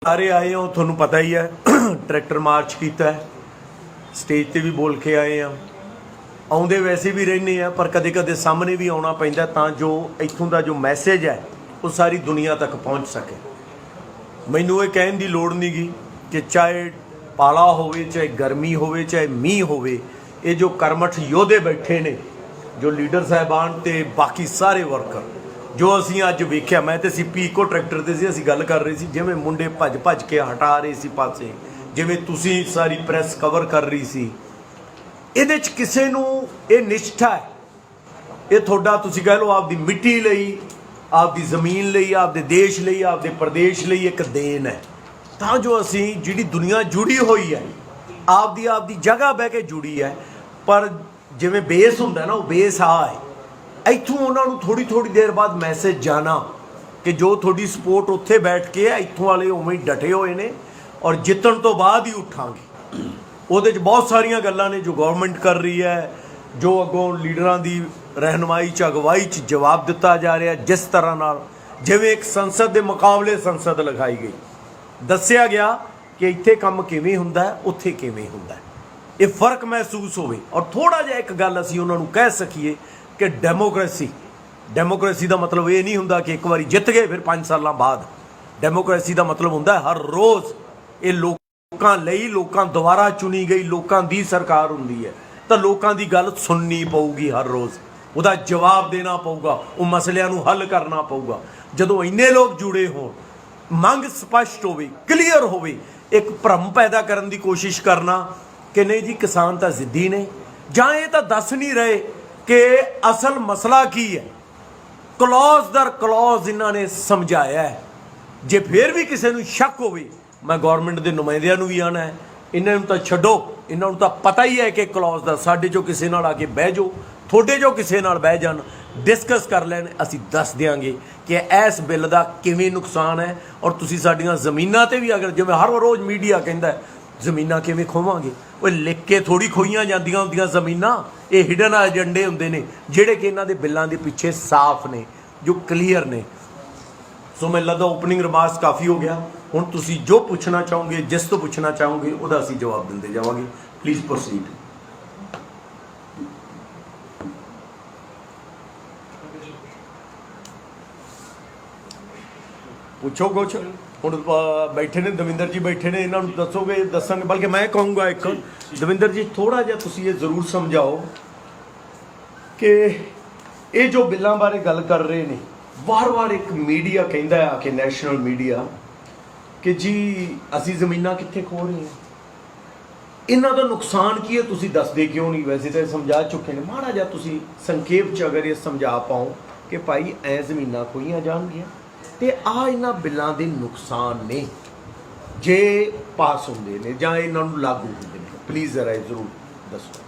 सारे आए हो ਤੁਹਾਨੂੰ पता ही है ट्रैक्टर मार्च किया है स्टेज ते भी बोल के आए हैं आउंदे वैसे भी रहने हैं पर कदे कदे सामने भी आना पैंदा तां जो इत्थों का जो मैसेज है वो सारी दुनिया तक पहुँच सके। मैनू ये कहने की लोड़ नहीं गी कि चाहे पाला होवे चाहे गर्मी होवे चाहे मीह होवे ये जो कर्मठ योधे बैठे ने जो लीडर साहबान ते बाकी सारे वर्कर जो असी अज वेख्या मैं तो सीपी इको ट्रैक्टर ते सी असी गल कर रहे सी जिवें मुंडे भज भज के हटा रहे सी पासे जिवें तुसी सारी प्रैस कवर कर रही सी इहदे च किसे नूं ये निष्ठा है ये तुहाडा तुसी कह लो आपदी मिट्टी लई आपदी ज़मीन लई आपदे देश लई आपदे प्रदेश लई एक देन है तां जो असी जिहड़ी दुनिया जुड़ी हुई है आपदी आपदी जगह बह के जुड़ी है पर जिवें बेस हुंदा ना वो बेस आ है इत्थों उन्होंने थोड़ी थोड़ी देर बाद मैसेज जाना कि जो थोड़ी सपोर्ट उत्थे बैठ के है इत्थों वाले उवें ही डटे हुए ने और जितन तो बाद ही उठांगे ਉਹਦੇ 'ਚ बहुत सारिया गल्लां ने जो गवर्नमेंट कर रही है जो अगों लीडरां दी रहनुमाई च अगवाई च जवाब दिता जा रहा जिस तरह नाल जिवें एक संसद के मुकाबले संसद लिखाई गई दस्सिया गया कि इत्थे काम किवें हुंदा है उत्थे किवें हुंदा है ये फर्क महसूस होवे और थोड़ा जिहा एक गल असीं उन्हां नूं कह सकीए कि डेमोक्रेसी का मतलब ये नहीं हुंदा कि एक बार जित गए फिर 5 साल बाद डेमोक्रेसी का मतलब हुंदा हर रोज़ ये लोकां लई लोकां द्वारा चुनी गई लोकां दी सरकार हुंदी है तो लोकां दी गल सुननी पऊगी हर रोज़ उहदा जवाब देना पऊगा वो मसलियां नूं हल करना पऊगा जदों इन्ने लोग जुड़े होण मंग स्पष्ट होवे क्लीयर होवे एक भ्रम पैदा करन दी कोशिश करना कि नहीं जी किसान तो जिद्दी ने जां ये तो दस नहीं रहे कि असल मसला की है क्लॉज दर क्लॉज इन्होंने समझाया है जे फिर भी किसी को शक हो मैं गौरमेंट के नुमाइंदियां भी आना है इन्होंने तो छड्डो इन्होंने तो पता ही है कि क्लॉज का साढ़े चो किसी नाल आके बह जाओ थोड़े जो किसी नाल बह जान डिस्कस कर लैन असी दस देंगे कि इस बिल का किवें नुकसान है और तुसी साडियां ज़मीनां ते भी अगर जिवें हर रोज़ मीडिया कहता है ज़मीनां किवें खोवांगे वो लिख के थोड़ी खोईयां जांदियां हुंदियां ज़मीनां ये हिडन एजेंडे होंदे ने जिहड़े कि इन्हां दे बिल्लां दे पिछे साफ ने जो क्लीयर ने। सो मैं लगदा ओपनिंग रिमार्क्स काफ़ी हो गया हुण तुसी जो पुछना चाहोगे जिस तो पुछना चाहोगे उहदा असीं जवाब दिंदे जावांगे प्लीज़ प्रोसीड। पूछो कुछ ਹੁਣ बैठे ने दविंदर जी बैठे ने इन्हों दसोगे दसांगे बल्कि मैं कहूँगा एक दविंदर जी थोड़ा जिहा तुसीं ये जरूर समझाओ कि ये जो बिलों बारे गल कर रहे हैं बार बार एक मीडिया कहता है आके नैशनल मीडिया कि जी असी ज़मीनां कित्थे खो रहे हैं इन्हां दा नुकसान की है तुसीं दसदे क्यों नहीं वैसे तो समझा चुके हैं माड़ा जिहा तुसीं संखेप च अगर ये समझा पाओ कि भाई ऐ ज़मीनां खोईयां जाणगियां ते आ इन्हां बिलों के नुकसान ने जे पास होंदे ने जां इन्हां नूं लागू होंदे ने प्लीज़ जरा जरूर दसो।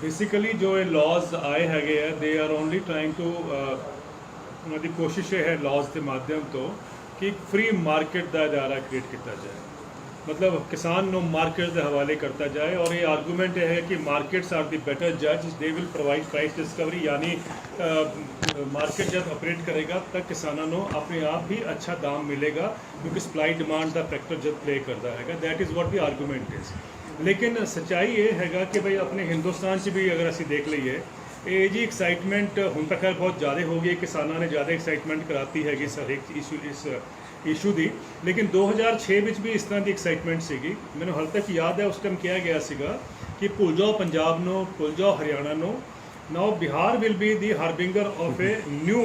बेसिकली जो ये लॉज आए हैगे है they are only trying to उन्होंने कोशिश है लॉज के माध्यम तो कि फ्री मार्केट का इदारा क्रिएट किया जाए मतलब किसान नो मार्केट के हवाले करता जाए और ये आर्गूमेंट है कि मार्केट्स आर द बेटर जज they will provide price discovery यानी मार्केट जब ऑपरेट करेगा तब किसानों को अपने आप भी अच्छा दाम मिलेगा क्योंकि सप्लाई डिमांड का फैक्टर जब प्ले करता है that is what the argument is. लेकिन सच्चाई ये है कि भाई अपने हिंदुस्तान से भी अगर असी देख लीए ये जी एक्साइटमेंट हूँ तो खैर बहुत ज़्यादा हो गई किसानों ने ज़्यादा एक्साइटमेंट कराती है हर एक इशू की लेकिन 2006 में भी इस तरह की एक्साइटमेंट सी मैंने हाल तक याद है उस टाइम कहा गया सीगा कि भुल जाओ पंजाब नो भुल जाओ हरियाणा नो now Bihar will be the harbinger of a new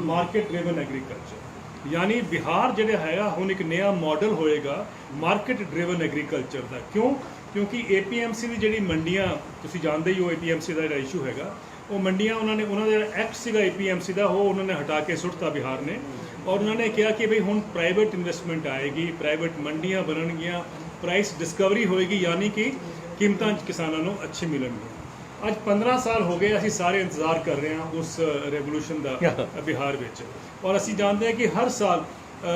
market driven agriculture यानी बिहार जो है हुण एक नया मॉडल होएगा मार्केट ड्रिवन एग्रीकल्चर का क्यों क्योंकि APMC की जी मंडियां तुसीं जानते ही हो APMC का जो इशू है वो मंडियां उन्होंने एक्ट सीगा APMC का वो उन्होंने हटा के सुटता बिहार ने और उन्होंने कहा कि भाई हुण प्राइवेट इन्वेस्टमेंट आएगी प्राइवेट मंडियां बननगियां प्राइस डिस्कवरी होएगी यानी कि कीमतां किसानों को अच्छी मिलणगियां। अज 15 साल हो गए असीं सारे इंतजार कर रहे हैं उस रेवोल्यूशन का बिहार विच और असीं जानते हैं कि हर साल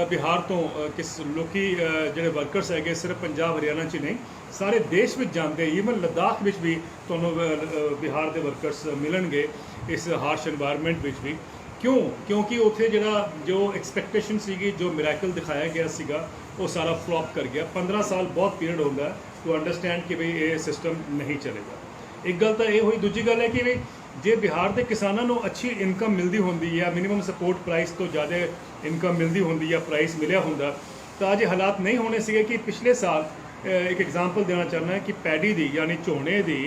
बिहार तो किस लोकी जिहड़े वर्कर्स है सिर्फ पंजाब हरियाणा च नहीं सारे देश में जाते ईवन लद्दाख में भी तुहानूं बिहार के वर्कर्स मिलणगे इस हार्श एनवायरनमेंट में भी क्यों क्योंकि उत्थे जो एक्सपैक्टेशन सी जो मिराकल दिखाया गया सीगा ਉਹ ਸਾਰਾ ਫਲॉप ਕਰ ਗਿਆ। 15 ਸਾਲ ਬਹੁਤ ਪੀਰੀਅਡ ਹੁੰਦਾ ਟੂ ਅੰਡਰਸਟੈਂਡ ਕਿ ਬਈ ਇਹ ਸਿਸਟਮ ਨਹੀਂ ਚੱਲੇਗਾ। ਇੱਕ ਗੱਲ ਤਾਂ ਇਹ ਹੋਈ। ਦੂਜੀ ਗੱਲ ਹੈ ਕਿ ਵੀ ਜੇ ਬਿਹਾਰ ਦੇ ਕਿਸਾਨਾਂ ਨੂੰ ਅੱਛੀ ਇਨਕਮ ਮਿਲਦੀ ਹੁੰਦੀ ਜਾਂ ਮਿਨੀਮਮ ਸਪੋਰਟ ਪ੍ਰਾਈਸ ਤੋਂ ਜ਼ਿਆਦਾ ਇਨਕਮ ਮਿਲਦੀ ਹੁੰਦੀ ਜਾਂ ਪ੍ਰਾਈਸ ਮਿਲਿਆ ਹੁੰਦਾ ਤਾਂ ਅੱਜ ਇਹ ਹਾਲਾਤ ਨਹੀਂ ਹੋਣੇ ਸੀਗੇ ਕਿ ਪਿਛਲੇ ਸਾਲ ਇੱਕ ਐਗਜ਼ਾਮਪਲ ਦੇਣਾ ਚਾਹੁੰਦਾ ਕਿ ਪੈਡੀ ਦੀ ਯਾਨੀ ਝੋਨੇ ਦੀ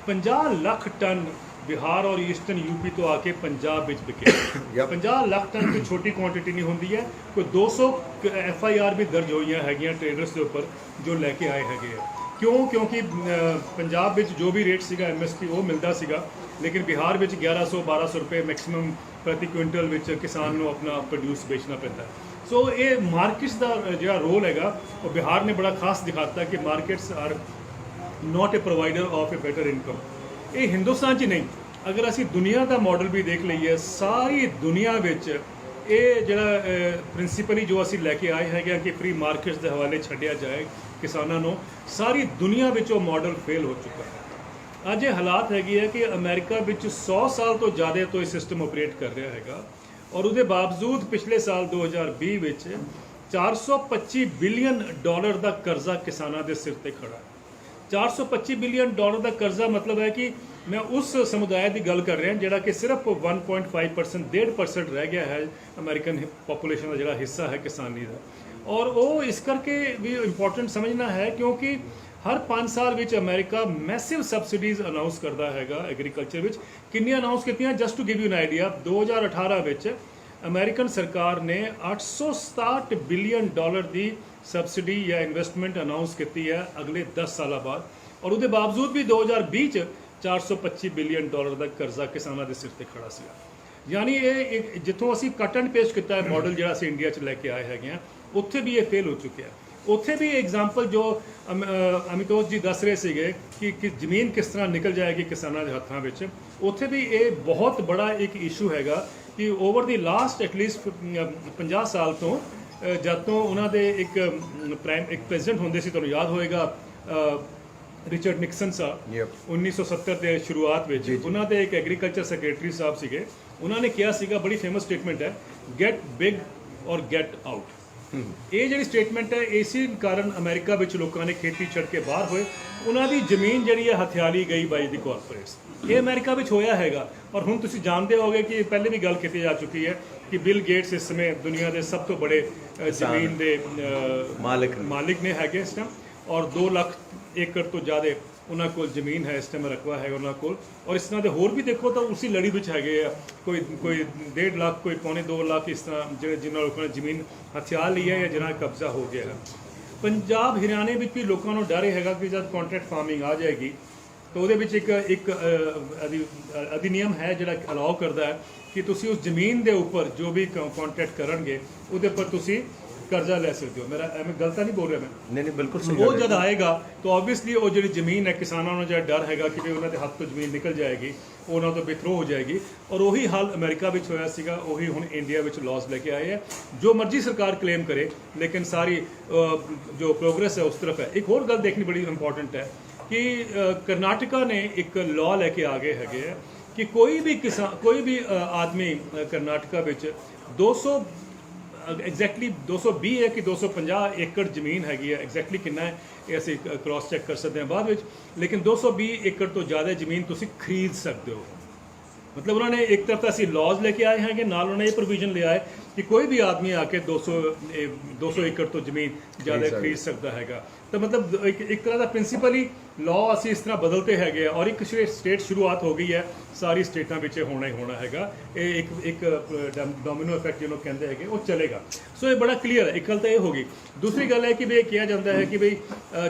50 ਲੱਖ ਟਨ ਬਿਹਾਰ ਔਰ ਈਸਟਰਨ ਯੂਪੀ ਤੋਂ ਆ ਕੇ ਪੰਜਾਬ ਵਿੱਚ ਵਿਕੇ। 50 ਲੱਖ ਟਨ ਕੋਈ ਛੋਟੀ ਕੁਆਂਟੀਟੀ ਨਹੀਂ ਹੁੰਦੀ ਹੈ। ਕੋਈ 200 FIR ਵੀ ਦਰਜ ਹੋਈਆਂ ਹੈਗੀਆਂ ਟ੍ਰੇਡਰਸ ਦੇ ਉੱਪਰ ਜੋ ਲੈ ਕੇ ਆਏ ਹੈਗੇ ਆ। ਕਿਉਂ? ਕਿਉਂਕਿ ਪੰਜਾਬ ਵਿੱਚ ਜੋ ਵੀ ਰੇਟ ਸੀਗਾ MSP ਉਹ ਮਿਲਦਾ ਸੀਗਾ, ਲੇਕਿਨ ਬਿਹਾਰ ਵਿੱਚ 1100-1200 ਰੁਪਏ ਮੈਕਸਿਮਮ ਪ੍ਰਤੀ ਕੁਇੰਟਲ ਵਿੱਚ ਕਿਸਾਨ ਨੂੰ ਆਪਣਾ ਪ੍ਰੋਡਿਊਸ ਵੇਚਣਾ ਪੈਂਦਾ। ਸੋ ਇਹ ਮਾਰਕੀਟਸ ਦਾ ਜਿਹੜਾ ਰੋਲ ਹੈਗਾ ਉਹ ਬਿਹਾਰ ਨੇ ਬੜਾ ਖਾਸ ਦਿਖਾਤਾ ਕਿ markets are not a provider of a better income. ਇਹ ਹਿੰਦੁਸਤਾਨ 'ਚ ਨਹੀਂ, ਅਗਰ ਅਸੀਂ ਦੁਨੀਆ ਦਾ ਮਾਡਲ ਵੀ ਦੇਖ ਲਈਏ, ਸਾਰੀ ਦੁਨੀਆ ਵਿੱਚ ਇਹ ਜਿਹੜਾ ਪ੍ਰਿੰਸੀਪਲੀ ਜੋ ਅਸੀਂ ਲੈ ਕੇ ਆਏ ਹੈਗੇ ਕਿ ਫ੍ਰੀ ਮਾਰਕੀਟਸ ਦੇ ਹਵਾਲੇ ਛੱਡਿਆ ਜਾਏ ਕਿਸਾਨਾਂ ਨੂੰ, ਸਾਰੀ ਦੁਨੀਆ ਵਿੱਚ ਉਹ ਮਾਡਲ ਫੇਲ ਹੋ ਚੁੱਕਾ ਹੈ। ਅੱਜ ਇਹ ਹਾਲਾਤ ਹੈਗੀ ਹੈ ਕਿ ਅਮਰੀਕਾ ਵਿੱਚ 100 ਸਾਲ ਤੋਂ ਜ਼ਿਆਦਾ ਤੋਂ ਇਹ ਸਿਸਟਮ ਆਪਰੇਟ ਕਰ ਰਿਹਾ ਹੈਗਾ ਔਰ ਉਹਦੇ ਬਾਵਜੂਦ ਪਿਛਲੇ ਸਾਲ 2020 ਵਿੱਚ 425 ਬਿਲੀਅਨ ਡਾਲਰ ਦਾ ਕਰਜ਼ਾ ਕਿਸਾਨਾਂ ਦੇ ਸਿਰ ਤੇ ਖੜਾ ਹੈ। 425 ਬਿਲੀਅਨ ਡਾਲਰ ਦਾ ਕਰਜ਼ਾ ਮਤਲਬ ਹੈ ਕਿ ਮੈਂ ਉਸ ਸਮੁਦਾਇ ਦੀ ਗੱਲ ਕਰ ਰਿਹਾ ਜਿਹੜਾ ਕਿ ਸਿਰਫ 1.5% 1.5% ਰਹਿ ਗਿਆ ਹੈ ਅਮਰੀਕਨ ਪੋਪੂਲੇਸ਼ਨ ਦਾ ਜਿਹੜਾ ਹਿੱਸਾ ਹੈ ਕਿਸਾਨੀ ਦਾ। ਔਰ ਉਹ ਇਸ ਕਰਕੇ ਵੀ ਇੰਪੋਰਟੈਂਟ ਸਮਝਣਾ ਹੈ ਕਿਉਂਕਿ ਹਰ 5 ਸਾਲ ਵਿੱਚ ਅਮਰੀਕਾ ਮੈਸਿਵ ਸਬਸਿਡੀਜ਼ ਅਨਾਉਂਸ ਕਰਦਾ ਹੈਗਾ ਐਗਰੀਕਲਚਰ ਵਿੱਚ। ਕਿੰਨੀਆਂ ਅਨਾਉਂਸ ਕੀਤੀਆਂ? Just to give you an idea, 2018 ਵਿੱਚ ਅਮਰੀਕਨ ਸਰਕਾਰ ਨੇ 867 ਬਿਲੀਅਨ ਡਾਲਰ ਦੀ ਸਬਸਿਡੀ ਜਾਂ ਇਨਵੈਸਟਮੈਂਟ ਅਨਾਉਂਸ ਕੀਤੀ ਹੈ ਅਗਲੇ 10 ਸਾਲਾਂ ਬਾਅਦ, ਔਰ ਉਹਦੇ ਬਾਵਜੂਦ ਵੀ 2020 ਚ 425 ਬਿਲੀਅਨ ਡਾਲਰ ਦਾ ਕਰਜ਼ਾ ਕਿਸਾਨਾਂ ਦੇ ਸਿਰ ਤੇ ਖੜਾ ਸੀਗਾ। ਯਾਨੀ ਇਹ ਜਿੱਥੋਂ ਅਸੀਂ ਕੱਟ ਐਂਡ ਪੇਸਟ ਕੀਤਾ ਹੈ ਮਾਡਲ ਜਿਹੜਾ ਅਸੀਂ ਇੰਡੀਆ 'ਚ ਲੈ ਕੇ ਆਏ ਹੈਗੇ ਆ, ਉੱਥੇ ਵੀ ਇਹ ਫੇਲ ਹੋ ਚੁੱਕਿਆ। ਉੱਥੇ ਵੀ ਐਗਜ਼ਾਮਪਲ ਜੋ ਅਮਿਤੋਸ਼ ਜੀ ਦੱਸ ਰਹੇ ਸੀਗੇ ਕਿ ਜ਼ਮੀਨ ਕਿਸ ਤਰ੍ਹਾਂ ਨਿਕਲ ਜਾਏਗੀ ਕਿਸਾਨਾਂ ਦੇ ਹੱਥਾਂ ਵਿੱਚ, ਉੱਥੇ ਵੀ ਇਹ ਬਹੁਤ ਬੜਾ ਇੱਕ ਇਸ਼ੂ ਹੈਗਾ ਕਿ ਓਵਰ ਦੀ ਲਾਸਟ ਐਟਲੀਸਟ 50 ਸਾਲ ਤੋਂ ਜਦ ਤੋਂ ਉਹਨਾਂ ਦੇ ਇੱਕ ਪ੍ਰੈਜ਼ੀਡੈਂਟ ਹੁੰਦੇ ਸੀ, ਤੁਹਾਨੂੰ ਯਾਦ ਹੋਏਗਾ ਰਿਚਰਡ ਨਿਕਸਨ ਸਾਹਿਬ, 1970 ਦੇ ਸ਼ੁਰੂਆਤ ਵਿੱਚ ਉਹਨਾਂ ਦੇ ਇੱਕ ਐਗਰੀਕਲਚਰ ਸੈਕਟਰੀ ਸਾਹਿਬ ਸੀਗੇ, ਉਹਨਾਂ ਨੇ ਕਿਹਾ ਸੀਗਾ, ਬੜੀ ਫੇਮਸ ਸਟੇਟਮੈਂਟ ਹੈ, ਗੈਟ ਬਿਗ ਔਰ ਗੈਟ ਆਊਟ। ਇਹ ਜਿਹੜੀ ਸਟੇਟਮੈਂਟ ਹੈ ਇਸੇ ਕਾਰਨ ਅਮਰੀਕਾ ਵਿੱਚ ਲੋਕਾਂ ਨੇ ਖੇਤੀ ਛੱਡ ਕੇ ਬਾਹਰ ਹੋਏ, ਉਹਨਾਂ ਦੀ ਜ਼ਮੀਨ ਜਿਹੜੀ ਹੈ ਹਥਿਆਲੀ ਗਈ ਬਾਈ ਦੀ ਕਾਰਪੋਰੇਟਸ। ਇਹ ਅਮਰੀਕਾ ਵਿੱਚ ਹੋਇਆ ਹੈਗਾ। ਔਰ ਹੁਣ ਤੁਸੀਂ ਜਾਣਦੇ ਹੋਗੇ ਕਿ ਪਹਿਲੇ ਵੀ ਗੱਲ ਕੀਤੀ ਜਾ ਚੁੱਕੀ ਹੈ ਕਿ ਬਿਲ ਗੇਟਸ ਇਸ ਸਮੇਂ ਦੁਨੀਆ ਦੇ ਸਭ ਤੋਂ ਬੜੇ ਜ਼ਮੀਨ ਦੇ ਮਾਲਿਕ ਨੇ ਹੈਗੇ ਇਸ ਟਾਈਮ, ਔਰ 2 ਲੱਖ ਏਕੜ ਤੋਂ ਜ਼ਿਆਦਾ ਉਹਨਾਂ ਕੋਲ ਜ਼ਮੀਨ ਹੈ ਇਸ ਟਾਈਮ, ਰਕਬਾ ਹੈ ਉਹਨਾਂ ਕੋਲ। ਔਰ ਇਸ ਤਰ੍ਹਾਂ ਦੇ ਹੋਰ ਵੀ ਦੇਖੋ ਤਾਂ ਉਸੇ ਲੜੀ ਵਿੱਚ ਹੈਗੇ ਆ, ਕੋਈ 1.5 ਲੱਖ, ਕੋਈ 1.25 ਲੱਖ, ਇਸ ਤਰ੍ਹਾਂ ਜਿਹੜੇ ਜਿਨ੍ਹਾਂ ਲੋਕਾਂ ਨੇ ਜ਼ਮੀਨ ਹਥਿਆਰ ਲਈ ਹੈ ਜਾਂ ਜਿਨ੍ਹਾਂ ਦਾ ਕਬਜ਼ਾ ਹੋ ਗਿਆ ਹੈ। ਪੰਜਾਬ ਹਰਿਆਣੇ ਵਿੱਚ ਵੀ ਲੋਕਾਂ ਨੂੰ ਡਰ ਹੈਗਾ ਕਿ ਜਦ ਕੰਟਰੈਕਟ ਫਾਰਮਿੰਗ ਆ ਜਾਏਗੀ ਤਾਂ ਉਹਦੇ ਵਿੱਚ ਇੱਕ ਅਧਿਨਿਯਮ ਹੈ ਜਿਹੜਾ ਅਲਾਉ ਕਰਦਾ ਹੈ ਕਿ ਤੁਸੀਂ ਉਸ ਜ਼ਮੀਨ ਦੇ ਉੱਪਰ ਜੋ ਵੀ ਕੰਟਰੈਕਟ ਕਰਨਗੇ ਉਹਦੇ ਉੱਪਰ ਤੁਸੀਂ ਕਰਜ਼ਾ ਲੈ ਸਕਦੇ ਹੋ। ਮੇਰਾ ਐਵੇਂ ਗਲਤ ਨਹੀਂ ਬੋਲ ਰਿਹਾ ਮੈਂ? ਨਹੀਂ ਬਿਲਕੁਲ ਸਹੀ। ਉਹ ਜਦ ਆਏਗਾ ਤਾਂ ਆਬਵੀਅਸਲੀ ਉਹ ਜਿਹੜੀ ਜ਼ਮੀਨ ਹੈ ਕਿਸਾਨਾਂ ਨੂੰ ਜਿਹੜਾ ਡਰ ਹੈਗਾ ਕਿ ਵੀ ਉਹਨਾਂ ਦੇ ਹੱਥ ਤੋਂ ਜ਼ਮੀਨ ਨਿਕਲ ਜਾਏਗੀ, ਉਹਨਾਂ ਤੋਂ ਵਿਥਰੋ ਹੋ ਜਾਏਗੀ। ਔਰ ਉਹੀ ਹਾਲ ਅਮਰੀਕਾ ਵਿੱਚ ਹੋਇਆ ਸੀਗਾ, ਉਹੀ ਹੁਣ ਇੰਡੀਆ ਵਿੱਚ ਲਾਸ ਲੈ ਕੇ ਆਏ ਹੈ। ਜੋ ਮਰਜ਼ੀ ਸਰਕਾਰ ਕਲੇਮ ਕਰੇ ਲੇਕਿਨ ਸਾਰੀ ਜੋ ਪ੍ਰੋਗਰੈਸ ਹੈ ਉਸ ਤਰਫ ਹੈ। ਇੱਕ ਹੋਰ ਗੱਲ ਦੇਖਣੀ ਬੜੀ ਇੰਪੋਰਟੈਂਟ ਹੈ ਕਿ ਕਰਨਾਟਕਾ ਨੇ ਇੱਕ ਲਾਅ ਲੈ ਕੇ ਆ ਗਏ ਹੈਗੇ ਆ ਕਿ ਕੋਈ ਵੀ ਆਦਮੀ ਕਰਨਾਟਕਾ ਵਿੱਚ 200 ਐਗਜ਼ੈਕਟਲੀ 220 ਹੈ ਕਿ 250 ਏਕੜ ਜ਼ਮੀਨ ਹੈਗੀ ਹੈ, ਐਗਜ਼ੈਕਟਲੀ ਕਿੰਨਾ ਹੈ ਇਹ ਅਸੀਂ ਕ੍ਰਾਸ ਚੈੱਕ ਕਰ ਸਕਦੇ ਹਾਂ ਬਾਅਦ ਵਿੱਚ, ਲੇਕਿਨ 220 ਏਕੜ ਤੋਂ ਜ਼ਿਆਦਾ ਜ਼ਮੀਨ ਤੁਸੀਂ ਖਰੀਦ ਸਕਦੇ ਹੋ। ਮਤਲਬ ਉਹਨਾਂ ਨੇ ਇੱਕ ਤਰਫ ਤਾਂ ਅਸੀਂ ਲਾਜ਼ ਲੈ ਕੇ ਆਏ ਹੈਗੇ, ਨਾਲ ਉਹਨਾਂ ਨੇ ਇਹ ਪ੍ਰੋਵੀਜ਼ਨ ਲਿਆ ਹੈ ਕਿ ਕੋਈ ਵੀ ਆਦਮੀ ਆ ਕੇ 200 ਏਕੜ ਤੋਂ ਜ਼ਮੀਨ ਜ਼ਿਆਦਾ ਖਰੀਦ ਸਕਦਾ ਹੈਗਾ। ਤਾਂ ਮਤਲਬ ਇੱਕ ਤਰ੍ਹਾਂ ਦਾ ਪ੍ਰਿੰਸੀਪਲੀ ਲਾਅ ਅਸੀਂ ਇਸ ਤਰ੍ਹਾਂ ਬਦਲਤੇ ਹੈਗੇ ਆ ਔਰ ਇੱਕ ਸਟੇਟ ਸ਼ੁਰੂਆਤ ਹੋ ਗਈ ਹੈ, ਸਾਰੀ ਸਟੇਟਾਂ ਵਿੱਚ ਹੋਣਾ ਹੀ ਹੋਣਾ ਹੈਗਾ। ਇਹ ਇੱਕ ਡੋਮੀਨੋ ਇਫੈਕਟ ਜਿਹਨੂੰ ਕਹਿੰਦੇ ਹੈਗੇ ਉਹ ਚੱਲੇਗਾ। ਸੋ ਇਹ ਬੜਾ ਕਲੀਅਰ ਹੈ। ਇੱਕ ਗੱਲ ਤਾਂ ਇਹ ਹੋ ਗਈ। ਦੂਸਰੀ ਗੱਲ ਹੈ ਕਿ ਵੀ ਇਹ ਕਿਹਾ ਜਾਂਦਾ ਹੈ ਕਿ ਬਈ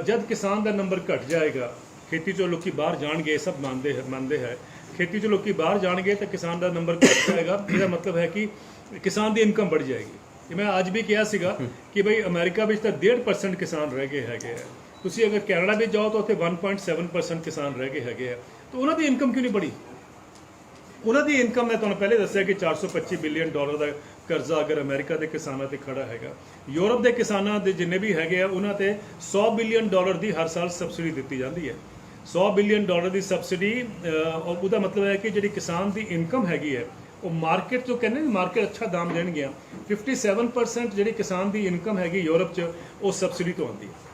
ਜਦ ਕਿਸਾਨ ਦਾ ਨੰਬਰ ਘਟ ਜਾਏਗਾ, ਖੇਤੀ 'ਚੋਂ ਲੋਕੀ ਬਾਹਰ ਜਾਣਗੇ, ਸਭ ਮੰਨਦੇ ਹੈ, ਖੇਤੀ 'ਚੋਂ ਲੋਕੀ ਬਾਹਰ ਜਾਣਗੇ ਤਾਂ ਕਿਸਾਨ ਦਾ ਨੰਬਰ ਘਟ ਜਾਏਗਾ। ਇਹਦਾ ਮਤਲਬ ਹੈ ਕਿ ਕਿਸਾਨ ਦੀ ਇਨਕਮ बढ़ ਜਾਏਗੀ। ਕਿ ਮੈਂ ਅੱਜ ਵੀ ਕਿਹਾ ਸੀਗਾ ਕਿ ਬਈ ਅਮਰੀਕਾ ਵਿੱਚ ਤਾਂ 1.5% ਕਿਸਾਨ ਰਹਿ ਗਏ ਹੈਗੇ ਆ। ਤੁਸੀਂ ਅਗਰ ਕੈਨੇਡਾ ਵਿੱਚ ਜਾਓ ਤਾਂ ਉੱਥੇ 1.7% ਕਿਸਾਨ ਰਹਿ ਗਏ ਹੈਗੇ ਆ। ਤਾਂ ਉਹਨਾਂ ਦੀ ਇਨਕਮ ਕਿਉਂ ਨਹੀਂ बढ़ी? ਉਹਨਾਂ ਦੀ ਇਨਕਮ ਮੈਂ ਤੁਹਾਨੂੰ ਪਹਿਲੇ ਦੱਸਿਆ ਕਿ 425 ਬਿਲੀਅਨ ਡਾਲਰ ਦਾ ਕਰਜ਼ਾ ਅਗਰ ਅਮਰੀਕਾ ਦੇ ਕਿਸਾਨਾਂ ਤੇ ਖੜਾ ਹੈਗਾ। ਯੂਰਪ ਦੇ ਕਿਸਾਨਾਂ ਦੇ ਜਿੰਨੇ ਵੀ ਹੈਗੇ ਆ ਉਹਨਾਂ ਤੇ 100 ਬਿਲੀਅਨ ਡਾਲਰ ਦੀ ਹਰ ਸਾਲ ਸਬਸਿਡੀ ਦਿੱਤੀ ਜਾਂਦੀ ਹੈ। 100 ਬਿਲੀਅਨ ਡਾਲਰ ਦੀ ਸਬਸਿਡੀ, ਉਹਦਾ ਮਤਲਬ ਹੈ ਕਿ ਜਿਹੜੀ ਕਿਸਾਨ ਦੀ ਇਨਕਮ ਹੈਗੀ ਹੈ ਉਹ ਮਾਰਕੀਟ ਜੋ ਕਹਿੰਦੇ ਨੇ ਮਾਰਕੀਟ ਅੱਛਾ ਦਾਮ ਦੇਣਗੀਆਂ 57% ਜਿਹੜੀ ਕਿਸਾਨ ਦੀ ਇਨਕਮ ਹੈਗੀ ਯੂਰਪ 'ਚ ਉਹ ਸਬਸਿਡੀ ਤੋਂ ਆਉਂਦੀ ਹੈ।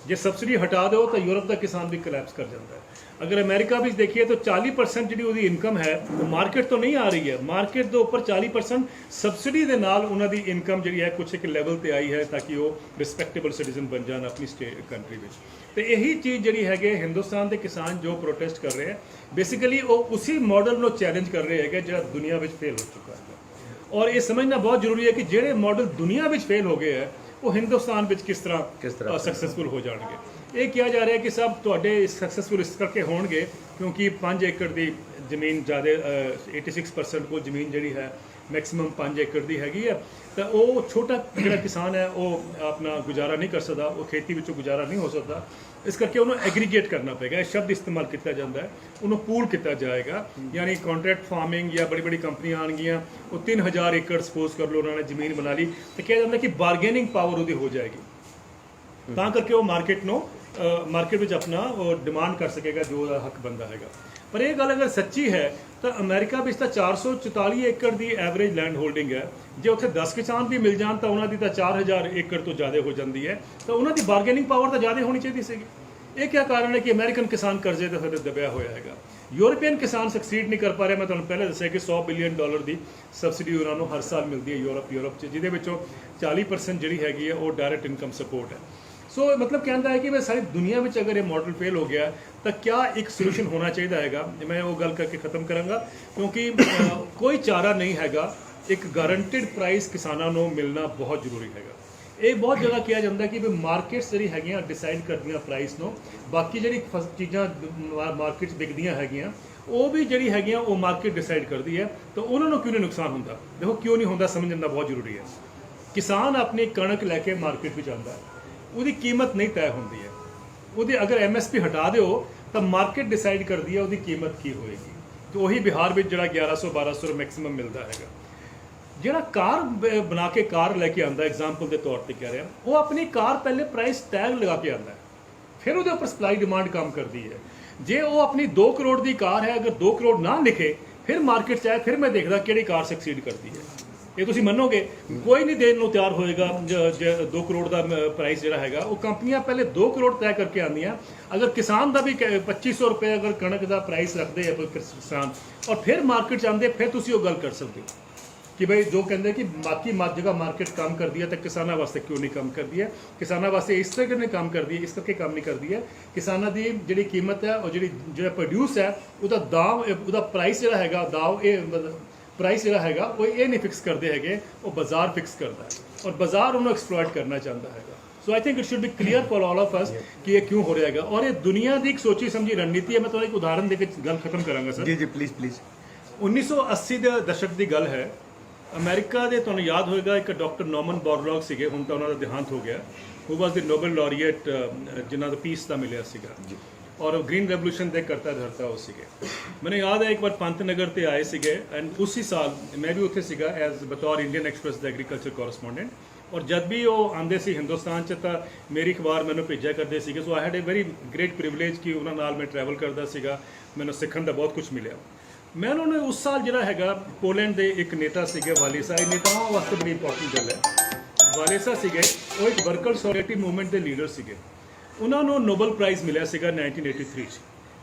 ਜੇ ਸਬਸਿਡੀ ਹਟਾ ਦਿਓ ਤਾਂ ਯੂਰਪ ਦਾ ਕਿਸਾਨ ਵੀ ਕੋਲੈਪਸ ਕਰ ਜਾਂਦਾ ਹੈ। अगर अमेरिका भी देखिए तो 40% ਜਿਹੜੀ ਉਹਦੀ ਇਨਕਮ ਹੈ ਉਹ ਮਾਰਕੀਟ ਤੋਂ ਨਹੀਂ ਆ ਰਹੀ ਹੈ, ਮਾਰਕੀਟ ਦੇ ਉੱਪਰ 40% ਸਬਸਿਡੀ ਦੇ ਨਾਲ ਉਹਨਾਂ ਦੀ ਇਨਕਮ ਜਿਹੜੀ ਹੈ ਕੁਛ ਇੱਕ ਲੈਵਲ ਤੇ ਆਈ ਹੈ ਤਾਂ ਕਿ ਉਹ ਰਿਸਪੈਕਟੇਬਲ ਸਿਟੀਜ਼ਨ ਬਣ ਜਾਣ ਆਪਣੀ ਕੰਟਰੀ ਵਿੱਚ। ਤੇ ਇਹੀ ਚੀਜ਼ ਜਿਹੜੀ ਹੈਗੇ ਹਿੰਦੁਸਤਾਨ ਦੇ ਕਿਸਾਨ ਜੋ ਪ੍ਰੋਟੈਸਟ ਕਰ ਰਹੇ ਹੈ ਬੇਸਿਕਲੀ ਉਹ ਉਸੇ ਮਾਡਲ ਨੂੰ ਚੈਲੰਜ ਕਰ ਰਹੇ ਹੈਗੇ ਜਿਹੜਾ ਦੁਨੀਆ ਵਿੱਚ ਫੇਲ ਹੋ ਚੁੱਕਾ ਹੈ। ਔਰ ਇਹ ਸਮਝਣਾ ਬਹੁਤ ਜ਼ਰੂਰੀ ਹੈ ਕਿ ਜਿਹੜੇ ਮਾਡਲ ਦੁਨੀਆ ਵਿੱਚ ਫੇਲ ਹੋ ਗਏ ਹੈ ਉਹ ਹਿੰਦੁਸਤਾਨ ਵਿੱਚ ਕਿਸ ਤਰ੍ਹਾਂ ਸਕਸੈਸਫੁਲ ਹੋ ਜਾਣਗੇ। ਇਹ ਕਿਹਾ ਜਾ ਰਿਹਾ ਕਿ ਸਭ ਤੁਹਾਡੇ ਸਕਸੈਸਫੁਲ ਇਸ ਕਰਕੇ ਹੋਣਗੇ ਕਿਉਂਕਿ 5 ਏਕੜ ਦੀ ਜ਼ਮੀਨ ਜ਼ਿਆਦਾ 86% ਕੋਲ ਜ਼ਮੀਨ ਜਿਹੜੀ ਹੈ ਮੈਕਸਿਮਮ 5 ਏਕੜ ਦੀ ਹੈਗੀ ਹੈ ਤਾਂ ਉਹ ਛੋਟਾ ਜਿਹੜਾ ਕਿਸਾਨ ਹੈ ਉਹ ਆਪਣਾ ਗੁਜ਼ਾਰਾ ਨਹੀਂ ਕਰ ਸਕਦਾ, ਉਹ ਖੇਤੀ ਵਿੱਚੋਂ ਗੁਜ਼ਾਰਾ ਨਹੀਂ ਹੋ ਸਕਦਾ। ਇਸ ਕਰਕੇ ਉਹਨੂੰ ਐਗਰੀਗੇਟ ਕਰਨਾ ਪਏਗਾ। ਇਹ ਸ਼ਬਦ ਇਸਤੇਮਾਲ ਕੀਤਾ ਜਾਂਦਾ ਹੈ, ਉਹਨੂੰ ਪੂਲ ਕੀਤਾ ਜਾਏਗਾ ਯਾਨੀ ਕੰਟਰੈਕਟ ਫਾਰਮਿੰਗ ਜਾਂ ਬੜੀ ਬੜੀ ਕੰਪਨੀਆਂ ਆਉਣਗੀਆਂ ਉਹ 3000 ਏਕੜ ਸਪੋਜ਼ ਕਰ ਲਓ ਉਹਨਾਂ ਨੇ ਜ਼ਮੀਨ ਬਣਾ ਲਈ ਤਾਂ ਕਿਹਾ ਜਾਂਦਾ ਕਿ ਬਾਰਗੇਨਿੰਗ ਪਾਵਰ ਉਹਦੀ ਹੋ ਜਾਏਗੀ ਤਾਂ ਕਰਕੇ ਉਹ ਮਾਰਕੀਟ ਵਿੱਚ ਆਪਣਾ ਉਹ ਡਿਮਾਂਡ ਕਰ ਸਕੇਗਾ ਜੋ ਉਹਦਾ ਹੱਕ ਬਣਦਾ ਹੈਗਾ। ਪਰ ਇਹ ਗੱਲ ਅਗਰ ਸੱਚੀ ਹੈ ਤਾਂ ਅਮਰੀਕਾ ਵਿੱਚ ਤਾਂ 444 ਏਕੜ ਦੀ ਐਵਰੇਜ ਲੈਂਡ ਹੋਲਡਿੰਗ ਹੈ। ਜੇ ਉੱਥੇ 10 ਕਿਸਾਨ ਵੀ ਮਿਲ ਜਾਣ ਤਾਂ ਉਹਨਾਂ ਦੀ ਤਾਂ 4000 ਏਕੜ ਤੋਂ ਜ਼ਿਆਦਾ ਹੋ ਜਾਂਦੀ ਹੈ ਤਾਂ ਉਹਨਾਂ ਦੀ ਬਾਰਗੇਨਿੰਗ ਪਾਵਰ ਤਾਂ ਜ਼ਿਆਦਾ ਹੋਣੀ ਚਾਹੀਦੀ ਸੀਗੀ। ਇਹ ਕਿਆ ਕਾਰਨ ਹੈ ਕਿ ਅਮਰੀਕਨ ਕਿਸਾਨ ਕਰਜ਼ੇ ਦੇ ਥੱਲੇ ਦਬਿਆ ਹੋਇਆ ਹੈਗਾ, ਯੂਰਪੀਅਨ ਕਿਸਾਨ ਸਕਸੀਡ ਨਹੀਂ ਕਰ ਪਾ ਰਿਹਾ। ਮੈਂ ਤੁਹਾਨੂੰ ਪਹਿਲੇ ਦੱਸਿਆ ਕਿ $100 ਬਿਲੀਅਨ ਦੀ ਸਬਸਿਡੀ ਉਹਨਾਂ ਨੂੰ ਹਰ ਸਾਲ ਮਿਲਦੀ ਹੈ ਯੂਰਪ 'ਚ, ਜਿਹਦੇ ਵਿੱਚੋਂ 40% ਜਿਹੜੀ ਹੈਗੀ ਹੈ ਉਹ ਡਾਇਰੈਕਟ ਇਨਕਮ ਸਪੋਰਟ ਹੈ। ਸੋ ਮਤਲਬ ਕਹਿੰਦਾ ਹੈ ਕਿ ਮੈਂ ਸਾਰੀ ਦੁਨੀਆ ਵਿੱਚ ਅਗਰ ਇਹ ਮਾਡਲ ਫੇਲ ਹੋ ਗਿਆ ਤਾਂ ਕਿਆ ਇੱਕ ਸੋਲੂਸ਼ਨ ਹੋਣਾ ਚਾਹੀਦਾ ਹੈਗਾ। ਮੈਂ ਉਹ ਗੱਲ ਕਰਕੇ ਖਤਮ ਕਰਾਂਗਾ ਕਿਉਂਕਿ ਕੋਈ ਚਾਰਾ ਨਹੀਂ ਹੈਗਾ, ਇੱਕ ਗਾਰੰਟਿਡ ਪ੍ਰਾਈਸ ਕਿਸਾਨਾਂ ਨੂੰ ਮਿਲਣਾ ਬਹੁਤ ਜ਼ਰੂਰੀ ਹੈਗਾ। ਇਹ ਬਹੁਤ ਜਗ੍ਹਾ ਕਿਹਾ ਜਾਂਦਾ ਕਿ ਵੀ ਮਾਰਕੀਟਸ ਜਿਹੜੀ ਹੈਗੀਆਂ ਡਿਸਾਈਡ ਕਰਦੀਆਂ ਪ੍ਰਾਈਸ ਨੂੰ, ਬਾਕੀ ਜਿਹੜੀ ਚੀਜ਼ਾਂ ਮਾਰਕੀਟ 'ਚ ਵਿਕਦੀਆਂ ਹੈਗੀਆਂ ਉਹ ਵੀ ਜਿਹੜੀ ਹੈਗੀਆਂ ਉਹ ਮਾਰਕੀਟ ਡਿਸਾਈਡ ਕਰਦੀ ਹੈ ਤਾਂ ਉਹਨਾਂ ਨੂੰ ਕਿਉਂ ਨਹੀਂ ਨੁਕਸਾਨ ਹੁੰਦਾ। ਦੇਖੋ ਕਿਉਂ ਨਹੀਂ ਹੁੰਦਾ ਸਮਝਣ ਦਾ ਬਹੁਤ ਜ਼ਰੂਰੀ ਹੈ। ਕਿਸਾਨ ਆਪਣੀ ਕਣਕ ਲੈ ਕੇ ਮਾਰਕੀਟ ਵਿੱਚ ਆਉਂਦਾ ਹੈ, ਉਹਦੀ ਕੀਮਤ ਨਹੀਂ ਤੈਅ ਹੁੰਦੀ ਹੈ, ਉਹਦੀ ਅਗਰ MSP ਹਟਾ ਦਿਓ ਤਾਂ ਮਾਰਕੀਟ ਡਿਸਾਈਡ ਕਰਦੀ ਹੈ ਉਹਦੀ ਕੀਮਤ ਕੀ ਹੋਏਗੀ। ਤੇ ਉਹੀ ਬਿਹਾਰ ਵਿੱਚ ਜਿਹੜਾ 1100-1200 ਮੈਕਸਿਮਮ ਮਿਲਦਾ ਹੈਗਾ। ਜਿਹੜਾ ਕਾਰ ਬਣਾ ਕੇ ਕਾਰ ਲੈ ਕੇ ਆਉਂਦਾ, ਐਗਜ਼ਾਮਪਲ ਦੇ ਤੌਰ ਤੇ ਕਹਿ ਰਿਹਾ, ਉਹ ਆਪਣੀ ਕਾਰ ਪਹਿਲੇ ਪ੍ਰਾਈਸ ਟੈਗ ਲਗਾ ਕੇ ਆਉਂਦਾ ਹੈ, ਫਿਰ ਉਹਦੇ ਉੱਪਰ ਸਪਲਾਈ ਡਿਮਾਂਡ ਕੰਮ ਕਰਦੀ ਹੈ। ਜੇ ਉਹ ਆਪਣੀ 2 ਕਰੋੜ ਦੀ ਕਾਰ ਹੈ ਅਗਰ 2 ਕਰੋੜ ਨਾ ਲਿਖੇ ਫਿਰ ਮਾਰਕੀਟ 'ਚ ਆਏ ਫਿਰ ਮੈਂ ਦੇਖਦਾ ਕਿਹੜੀ ਕਾਰ ਸਕਸੀਡ ਕਰਦੀ ਹੈ। ਇਹ ਤੁਸੀਂ ਮੰਨੋਗੇ ਕੋਈ ਨਹੀਂ ਦੇਣ ਨੂੰ ਤਿਆਰ ਹੋਏਗਾ 2 ਕਰੋੜ ਦਾ ਪ੍ਰਾਈਸ ਜਿਹੜਾ ਹੈਗਾ ਉਹ ਕੰਪਨੀਆਂ ਪਹਿਲੇ 2 ਕਰੋੜ ਤੈਅ ਕਰਕੇ ਆਉਂਦੀਆਂ। ਅਗਰ ਕਿਸਾਨ ਦਾ ਵੀ 2500 ਰੁਪਏ ਅਗਰ ਕਣਕ ਦਾ ਪ੍ਰਾਈਸ ਰੱਖਦੇ ਆ ਕੋਈ ਕਿਸਾਨ ਔਰ ਫਿਰ ਮਾਰਕੀਟ 'ਚ ਆਉਂਦੇ ਫਿਰ ਤੁਸੀਂ ਉਹ ਗੱਲ ਕਰ ਸਕਦੇ ਹੋ ਕਿ ਭਾਈ ਜੋ ਕਹਿੰਦੇ ਕਿ ਬਾਕੀ ਜਗ੍ਹਾ ਮਾਰਕੀਟ ਕੰਮ ਕਰਦੀ ਹੈ ਤਾਂ ਕਿਸਾਨਾਂ ਵਾਸਤੇ ਕਿਉਂ ਨਹੀਂ ਕੰਮ ਕਰਦੀ ਹੈ। ਕਿਸਾਨਾਂ ਵਾਸਤੇ ਇਸ ਤਰ੍ਹਾਂ ਨਹੀਂ ਕੰਮ ਕਰਦੀ ਹੈ, ਇਸ ਕਰਕੇ ਕੰਮ ਨਹੀਂ ਕਰਦੀ ਹੈ। ਕਿਸਾਨਾਂ ਦੀ ਜਿਹੜੀ ਕੀਮਤ ਹੈ ਉਹ ਜਿਹੜਾ ਪ੍ਰੋਡਿਊਸ ਹੈ ਉਹਦਾ ਦਾਮ, ਉਹਦਾ ਪ੍ਰਾਈਸ ਜਿਹੜਾ ਹੈਗਾ ਦਾਮ, ਇਹ ਪ੍ਰਾਈਸ ਜਿਹੜਾ ਹੈਗਾ ਉਹ ਇਹ ਨਹੀਂ ਫਿਕਸ ਕਰਦੇ ਹੈਗੇ, ਉਹ ਬਾਜ਼ਾਰ ਫਿਕਸ ਕਰਦਾ ਹੈ ਔਰ ਬਾਜ਼ਾਰ ਉਹਨੂੰ ਐਕਸਪਲੋਇਟ ਕਰਨਾ ਚਾਹੁੰਦਾ ਹੈਗਾ। So I think it should be clear for all of us ਕਿ ਇਹ ਕਿਉਂ ਹੋ ਰਿਹਾ ਹੈਗਾ ਔਰ ਇਹ ਦੁਨੀਆ ਦੀ ਇੱਕ ਸੋਚੀ ਸਮਝੀ ਰਣਨੀਤੀ ਹੈ। ਮੈਂ ਤੁਹਾਨੂੰ ਇੱਕ ਉਦਾਹਰਨ ਦੇ ਕੇ ਗੱਲ ਖਤਮ ਕਰਾਂਗਾ ਸਰ। ਜੀ ਪਲੀਜ਼। 1980 ਦੇ ਦਸ਼ਕ ਦੀ ਗੱਲ ਹੈ। ਅਮਰੀਕਾ ਦੇ ਤੁਹਾਨੂੰ ਯਾਦ ਹੋਏਗਾ ਇੱਕ ਡਾਕਟਰ ਨੋਮਨ ਬੋਰਲੌਗ ਸੀਗੇ, ਹੁਣ ਤਾਂ ਉਹਨਾਂ ਦਾ ਦੇਹਾਂਤ ਹੋ ਗਿਆ। ਹੂ ਵਾਸ ਦ ਨੋਬਲ ਲੌਰੀਏਟ ਜਿਨ੍ਹਾਂ ਦਾ ਪੀਸ ਦਾ ਮਿਲਿਆ ਸੀਗਾ ਔਰ ਗ੍ਰੀਨ ਰੈਵੋਲੂਸ਼ਨ ਦੇ ਕਰਤਾ ਧਰਤਾ ਉਹ ਸੀਗੇ। ਮੈਨੂੰ ਯਾਦ ਹੈ ਇੱਕ ਵਾਰ ਪੰਤ ਨਗਰ ਤੇ ਆਏ ਸੀਗੇ ਐਂਡ ਉਸੇ ਸਾਲ ਮੈਂ ਵੀ ਉੱਥੇ ਸੀਗਾ ਐਜ਼ ਬਤੌਰ ਇੰਡੀਅਨ ਐਕਸਪ੍ਰੈਸ ਦਾ ਐਗਰੀਕਲਚਰ ਕੋਰਸਪੋਂਡੈਂਟ ਔਰ ਜਦ ਵੀ ਉਹ ਆਉਂਦੇ ਸੀ ਹਿੰਦੁਸਤਾਨ 'ਚ ਤਾਂ ਮੇਰੀ ਅਖਬਾਰ ਮੈਨੂੰ ਭੇਜਿਆ ਕਰਦੇ ਸੀਗੇ। So I had a very great privilege ਕਿ ਉਹਨਾਂ ਨਾਲ ਮੈਂ ਟਰੈਵਲ ਕਰਦਾ ਸੀਗਾ, ਮੈਨੂੰ ਸਿੱਖਣ ਦਾ ਬਹੁਤ ਕੁਝ ਮਿਲਿਆ। ਮੈਂ ਉਹਨਾਂ ਨੇ ਉਸ ਸਾਲ ਜਿਹੜਾ ਹੈਗਾ ਪੋਲੈਂਡ ਦੇ ਇੱਕ ਨੇਤਾ ਸੀਗੇ ਵਾਲੇਸਾ, ਇਹ ਨੇਤਾਵਾਂ ਵਾਸਤੇ ਬੜੀ ਇੰਪੋਰਟੈਂਟ ਗੱਲ ਹੈ। ਵਾਲੇਸਾ ਸੀਗੇ ਉਹ ਇੱਕ ਵਰਕਰ ਸੋਲਿਡਰਿਟੀ ਮੂਵਮੈਂਟ ਦੇ ਲੀਡਰ ਸੀਗੇ। ਉਹਨਾਂ ਨੂੰ ਨੋਬਲ ਪ੍ਰਾਈਜ਼ ਮਿਲਿਆ ਸੀਗਾ 1983 'ਚ।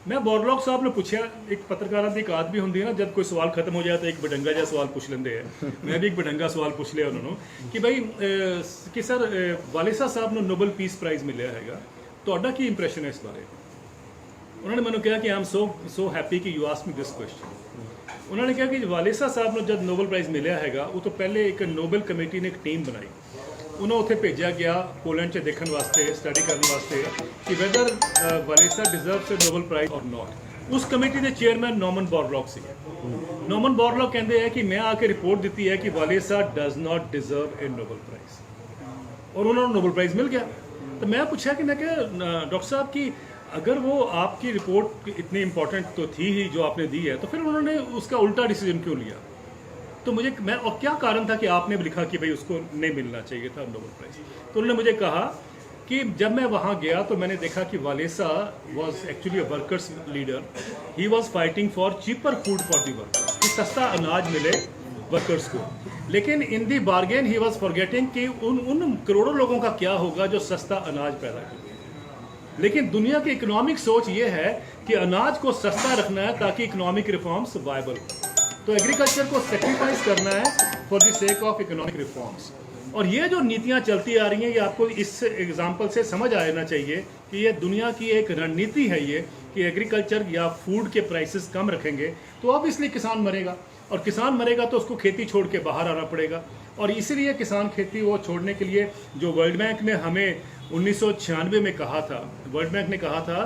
ਮੈਂ ਬੋਰਲੌਗ ਸਾਹਿਬ ਨੂੰ ਪੁੱਛਿਆ, ਇੱਕ ਪੱਤਰਕਾਰਾਂ ਦੀ ਇੱਕ ਆਦਤ ਵੀ ਹੁੰਦੀ ਹੈ ਨਾ, ਜਦ ਕੋਈ ਸਵਾਲ ਖਤਮ ਹੋ ਜਾਏ ਤਾਂ ਇੱਕ ਬਡੰਗਾ ਜਿਹਾ ਸਵਾਲ ਪੁੱਛ ਲੈਂਦੇ ਆ। ਮੈਂ ਵੀ ਇੱਕ ਬਡੰਗਾ ਸਵਾਲ ਪੁੱਛ ਲਿਆ ਉਹਨਾਂ ਨੂੰ ਕਿ ਭਾਈ ਕਿ ਸਰ ਵਾਲੇਸਾ ਸਾਹਿਬ ਨੂੰ ਨੋਬਲ ਪੀਸ ਪ੍ਰਾਈਜ਼ ਮਿਲਿਆ ਹੈਗਾ, ਤੁਹਾਡਾ ਕੀ ਇੰਪ੍ਰੈਸ਼ਨ ਹੈ ਇਸ ਬਾਰੇ। ਉਹਨਾਂ ਨੇ ਮੈਨੂੰ ਕਿਹਾ ਕਿ ਆਈ ਐਮ ਸੋ ਹੈਪੀ ਕਿ you ask me this question. ਉਹਨਾਂ ਨੇ ਕਿਹਾ ਕਿ ਵਾਲੇਸਾ ਸਾਹਿਬ ਨੂੰ ਜਦ ਨੋਬਲ ਪ੍ਰਾਈਜ਼ ਮਿਲਿਆ ਹੈਗਾ ਉਹ ਤੋਂ ਪਹਿਲੇ ਇੱਕ ਨੋਬਲ ਕਮੇਟੀ ਨੇ ਇੱਕ ਟੀਮ ਬਣਾਈ, ਉਹਨੂੰ ਉੱਥੇ ਭੇਜਿਆ ਗਿਆ ਪੋਲੈਂਡ 'ਚ ਦੇਖਣ ਵਾਸਤੇ, ਸਟੱਡੀ ਕਰਨ ਵਾਸਤੇ ਕਿ ਵੈਦਰ ਵਾਲੇਸਾ ਡਿਜ਼ਰਵਸ ਅ ਨੋਬਲ ਪ੍ਰਾਈਜ਼ ਔਰ ਨਾਟ। ਉਸ ਕਮੇਟੀ ਦੇ ਚੇਅਰਮੈਨ ਨੋਮਨ ਬੋਰਲੌਗ ਸੀਗੇ। ਨੋਮਨ ਬੋਰਲੌਗ ਕਹਿੰਦੇ ਹੈ ਕਿ ਮੈਂ ਆ ਕੇ ਰਿਪੋਰਟ ਦਿੱਤੀ ਹੈ ਕਿ Walesa does not deserve a Nobel prize और ਉਹਨਾਂ ਨੂੰ ਨੋਬਲ ਪ੍ਰਾਈਜ਼ ਮਿਲ ਗਿਆ। तो मैं पूछा कि मैं क्या डॉक्टर साहब की अगर वो आपकी रिपोर्ट इतनी इम्पोर्टेंट तो थी ही जो आपने दी है, तो फिर उन्होंने उसका उल्टा डिसीजन क्यों लिया। तो मुझे मैं और क्या कारण था कि आपने लिखा कि भाई उसको नहीं मिलना चाहिए था नोबेल प्राइज़। तो उन्होंने मुझे कहा कि जब मैं वहाँ गया तो मैंने देखा कि Walesa was actually a workers leader, he was fighting for cheaper food for the workers. कि सस्ता अनाज मिले वर्कर्स को, लेकिन in the bargain he was forgetting कि उन करोड़ों लोगों का क्या होगा जो सस्ता अनाज पैदा करेंगे। लेकिन दुनिया की इकोनॉमिक सोच ये है कि अनाज को सस्ता रखना है ताकि इकोनॉमिक रिफॉर्म्स वायबल हो। तो एग्रीकल्चर को सेक्रीफाइस करना है for the sake of economic reforms. और ये जो नीतियां चलती आ रही हैं, ये आपको इस एग्जाम्पल से समझ आना चाहिए कि ये दुनिया की एक रणनीति है ये, कि एग्रीकल्चर या फूड के प्राइसेस कम रखेंगे तो ऑब्वियसली किसान मरेगा, और किसान मरेगा तो उसको खेती छोड़ के बाहर आना पड़ेगा। और इसीलिए किसान खेती वो छोड़ने के लिए, जो वर्ल्ड बैंक ने हमें 1996 में कहा था, वर्ल्ड बैंक ने कहा था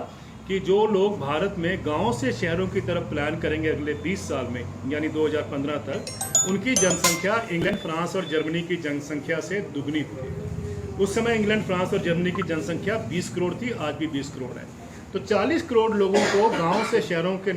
कि जो लोग भारत में गांव से शहरों की तरफ प्लान करेंगे अगले 20 साल में, यानी 2015 तक, उनकी जनसंख्या इंग्लैंड, फ्रांस और जर्मनी की जनसंख्या से दुगनी होगी। उस समय इंग्लैंड, फ्रांस और जर्मनी की जनसंख्या 20 करोड़ थी, आज भी 20 करोड़ है। तो 40 करोड़ लोगों को गांव से शहरों के